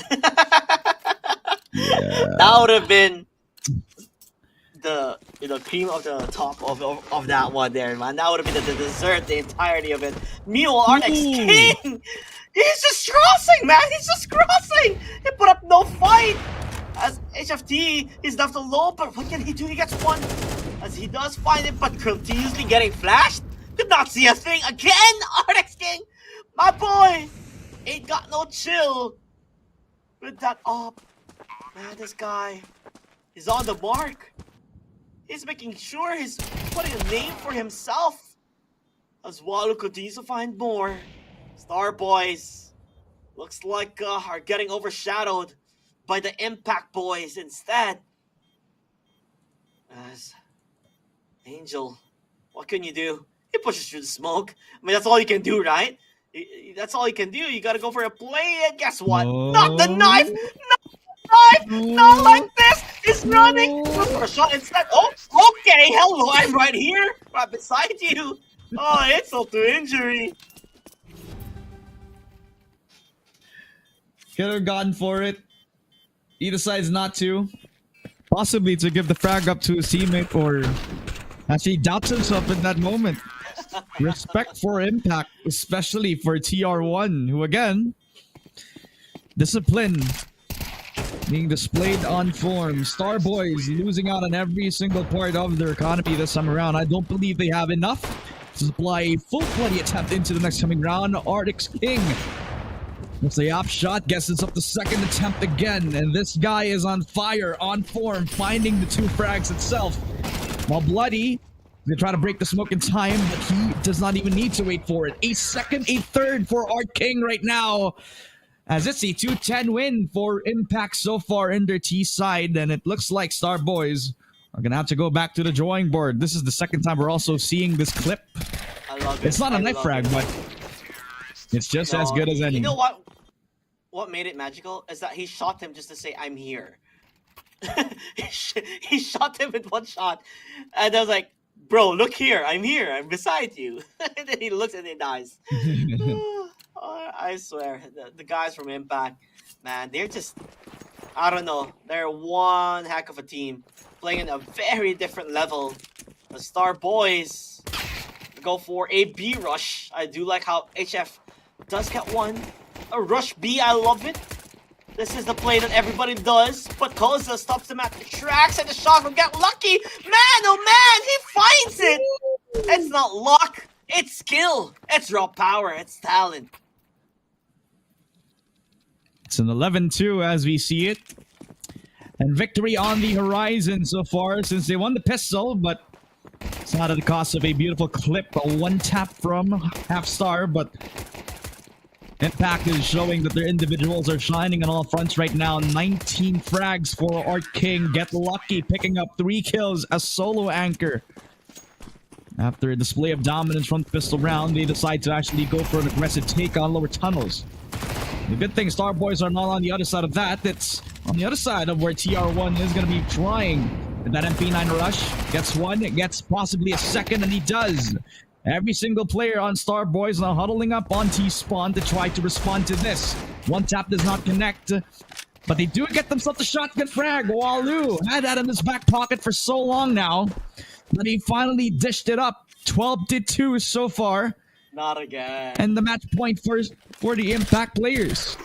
Yeah. That would have been the cream of the top of that one there, man. That would have been the dessert, the entirety of it. Meanwhile, our next king, he's just crossing, man. He's just crossing. He put up no fight. As HFT is left alone, but what can he do? He gets one, as he does find it, but continuously getting flashed. Could not see a thing again. Our next king, my boy, ain't got no chill with that op. Man, this guy is on the mark. He's making sure he's putting a name for himself, as Walu continues to find more. Star Boys looks like are getting overshadowed by the Impact Boys instead. As Angel, what can you do? He pushes through the smoke. I mean, that's all you can do, right? That's all you can do. You gotta go for a play, and guess what? Not the knife! Not like this! He's running! Go for a shot instead. Oh, okay, hello, I'm right here, right beside you. Oh, insult to injury. Could have gone for it. He decides not to. Possibly to give the frag up to his teammate, or actually doubts himself in that moment. Respect for Impact, especially for TR1, who again, discipline being displayed on form. Star Boys losing out on every single part of their economy this time around. I don't believe they have enough to supply a full bloody attempt into the next coming round. Arctic's King. It's the op shot, guess it's up the second attempt again, and this guy is on fire, on form, finding the two frags itself. While Bloody, they try to break the smoke in time, but he does not even need to wait for it. A second, a third for Art King right now, as it's a 2-10 win for Impact so far in their T side, and it looks like Star Boys are gonna have to go back to the drawing board. This is the second time we're also seeing this clip. I love it. It's not a knife frag, but it's just as good as any. You know what? What made it magical is that he shot him just to say, I'm here. He shot him with one shot. And I was like, bro, look here. I'm here. I'm beside you. And then he looks and he dies. I swear. The guys from Impact, man, they're just, I don't know. They're one heck of a team. Playing at a very different level. The Star Boys go for a B rush. I do like how HF does get one. A rush B, I love it. This is the play that everybody does, but Koza stops him at the tracks and the shot will get lucky. Man, oh man, he finds it. It's not luck, it's skill, it's raw power, it's talent. It's an 11-2 as we see it. And victory on the horizon so far since they won the pistol, but it's not at the cost of a beautiful clip, a one tap from Half Star, but Impact is showing that their individuals are shining on all fronts right now. 19 frags for Art King. Get lucky, picking up 3 kills, a solo anchor. After a display of dominance from the pistol round, they decide to actually go for an aggressive take on lower tunnels. The good thing Star Boys are not on the other side of that. It's on the other side of where TR1 is going to be trying. And that MP9 rush gets one, gets possibly a second, and he does. Every single player on Star Boys now huddling up on T-Spawn to try to respond to this. One tap does not connect, but they do get themselves a shotgun frag. Walu had that in his back pocket for so long now, but he finally dished it up. 12-2 so far. Not again. And the match point for the Impact players.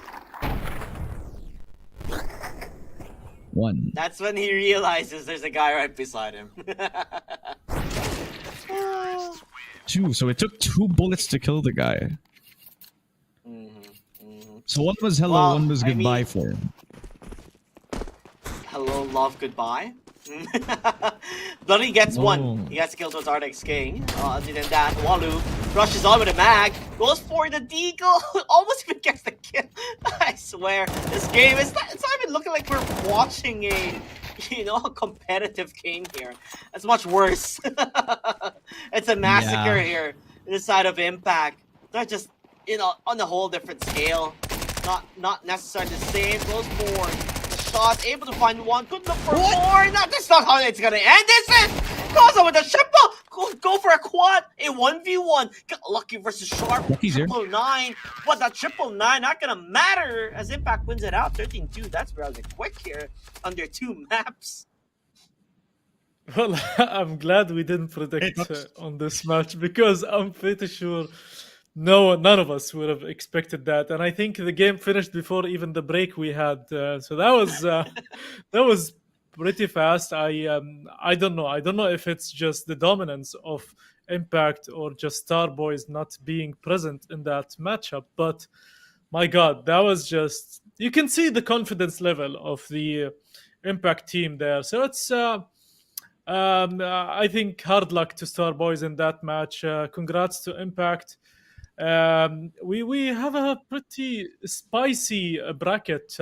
1. That's when he realizes there's a guy right beside him. 2. So it took 2 bullets to kill the guy. So one was hello, Well, one was I goodbye mean- for him. Hello, love, goodbye. Bloody gets one. Oh. He gets killed towards Arctic's King. Other than that, Walu rushes on with a mag, goes for the deagle, almost even gets the kill. I swear, this game it's not even looking like we're watching a a competitive game here. It's much worse. It's a massacre Yeah. here. This side of Impact. Not just on a whole different scale. Not necessarily the same. Goes for the shot, able to find one, could look for more. That's not how it's gonna end, is it? Goes on with the triple, go for a quad, a 1v1. Got lucky versus Sharp. Lucky's here. 999, but that 999 not gonna matter as Impact wins it out 13-2. That's rather quick here under 2 maps. Well, I'm glad we didn't predict on this match because I'm pretty sure none of us would have expected that, and I think the game finished before even the break we had. So that was pretty fast. I don't know. I don't know if it's just the dominance of Impact or just Star Boys not being present in that matchup, but my God, that was just, you can see the confidence level of the Impact team there. So it's I think hard luck to Star Boys in that match. Congrats to Impact. We have a pretty spicy bracket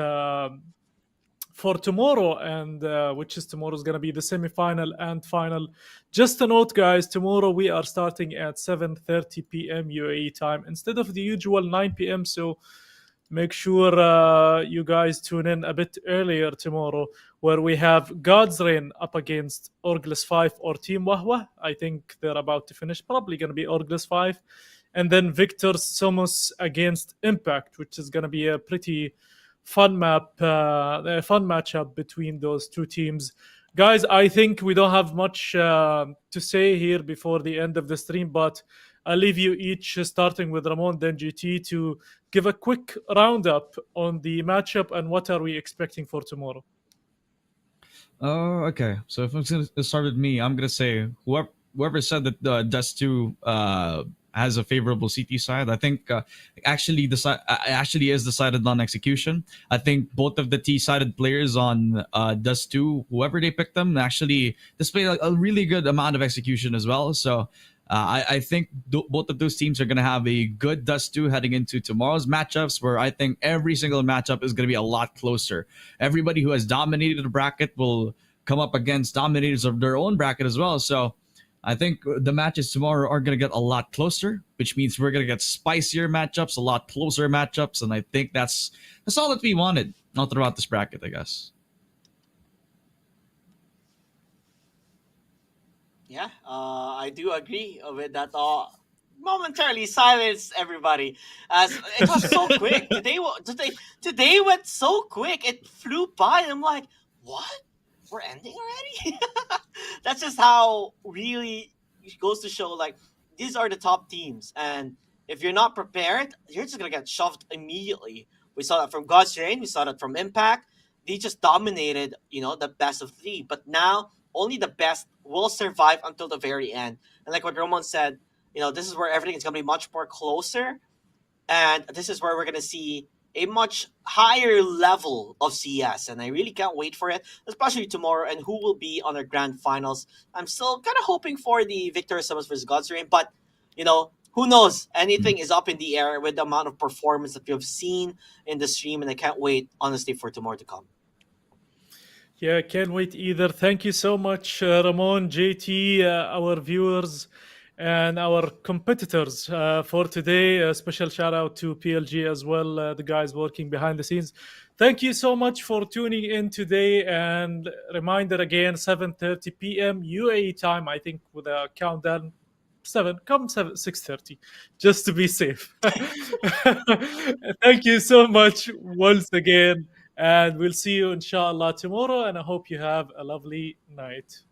for tomorrow, and which is tomorrow is going to be the semi-final and final. Just a note, guys, tomorrow we are starting at 7:30 p.m. UAE time instead of the usual 9 p.m. So make sure you guys tune in a bit earlier tomorrow, where we have God's Reign up against Orglis 5 or Team Wahwa. I think they're about to finish, probably going to be Orglis 5. And then Victor Somos against Impact, which is going to be a pretty fun matchup between those two teams. Guys, I think we don't have much to say here before the end of the stream, but I'll leave you each, starting with Ramon, then GT, to give a quick roundup on the matchup and what are we expecting for tomorrow. Okay. So if I'm going to start with me, I'm going to say whoever said that Dust 2 has a favorable CT side, I think actually is decided on execution. I think both of the T-sided players on Dust 2, whoever they picked them, actually displayed a really good amount of execution as well. So I think both of those teams are going to have a good Dust 2 heading into tomorrow's matchups, where I think every single matchup is going to be a lot closer. Everybody who has dominated a bracket will come up against dominators of their own bracket as well. So I think the matches tomorrow are going to get a lot closer, which means we're going to get spicier matchups, a lot closer matchups, and I think that's all that we wanted all throughout this bracket, I guess. Yeah, I do agree with that. Momentarily silence everybody, as it was so quick. Today went so quick. It flew by. I'm like, what? We're ending already? That's just how really it goes to show, like, these are the top teams, and if you're not prepared, you're just gonna get shoved immediately. We saw that from God's Reign, we saw that from Impact. They just dominated, the best of three. But now only the best will survive until the very end. And like what Roman said, this is where everything is gonna be much more closer, and this is where we're gonna see a much higher level of CS, and I really can't wait for it, especially tomorrow, and who will be on our grand finals. I'm still kind of hoping for the Victor Summers versus God's Reign, but, who knows? Anything is up in the air with the amount of performance that we have seen in the stream, and I can't wait, honestly, for tomorrow to come. Yeah, can't wait either. Thank you so much, Ramon, JT, our viewers, and our competitors for today. A special shout out to PLG as well, the guys working behind the scenes. Thank you so much for tuning in today, and reminder again, 7:30 p.m. UAE time, I think, with a countdown. 6:30, just to be safe. Thank you so much once again, and we'll see you inshallah tomorrow, and I hope you have a lovely night.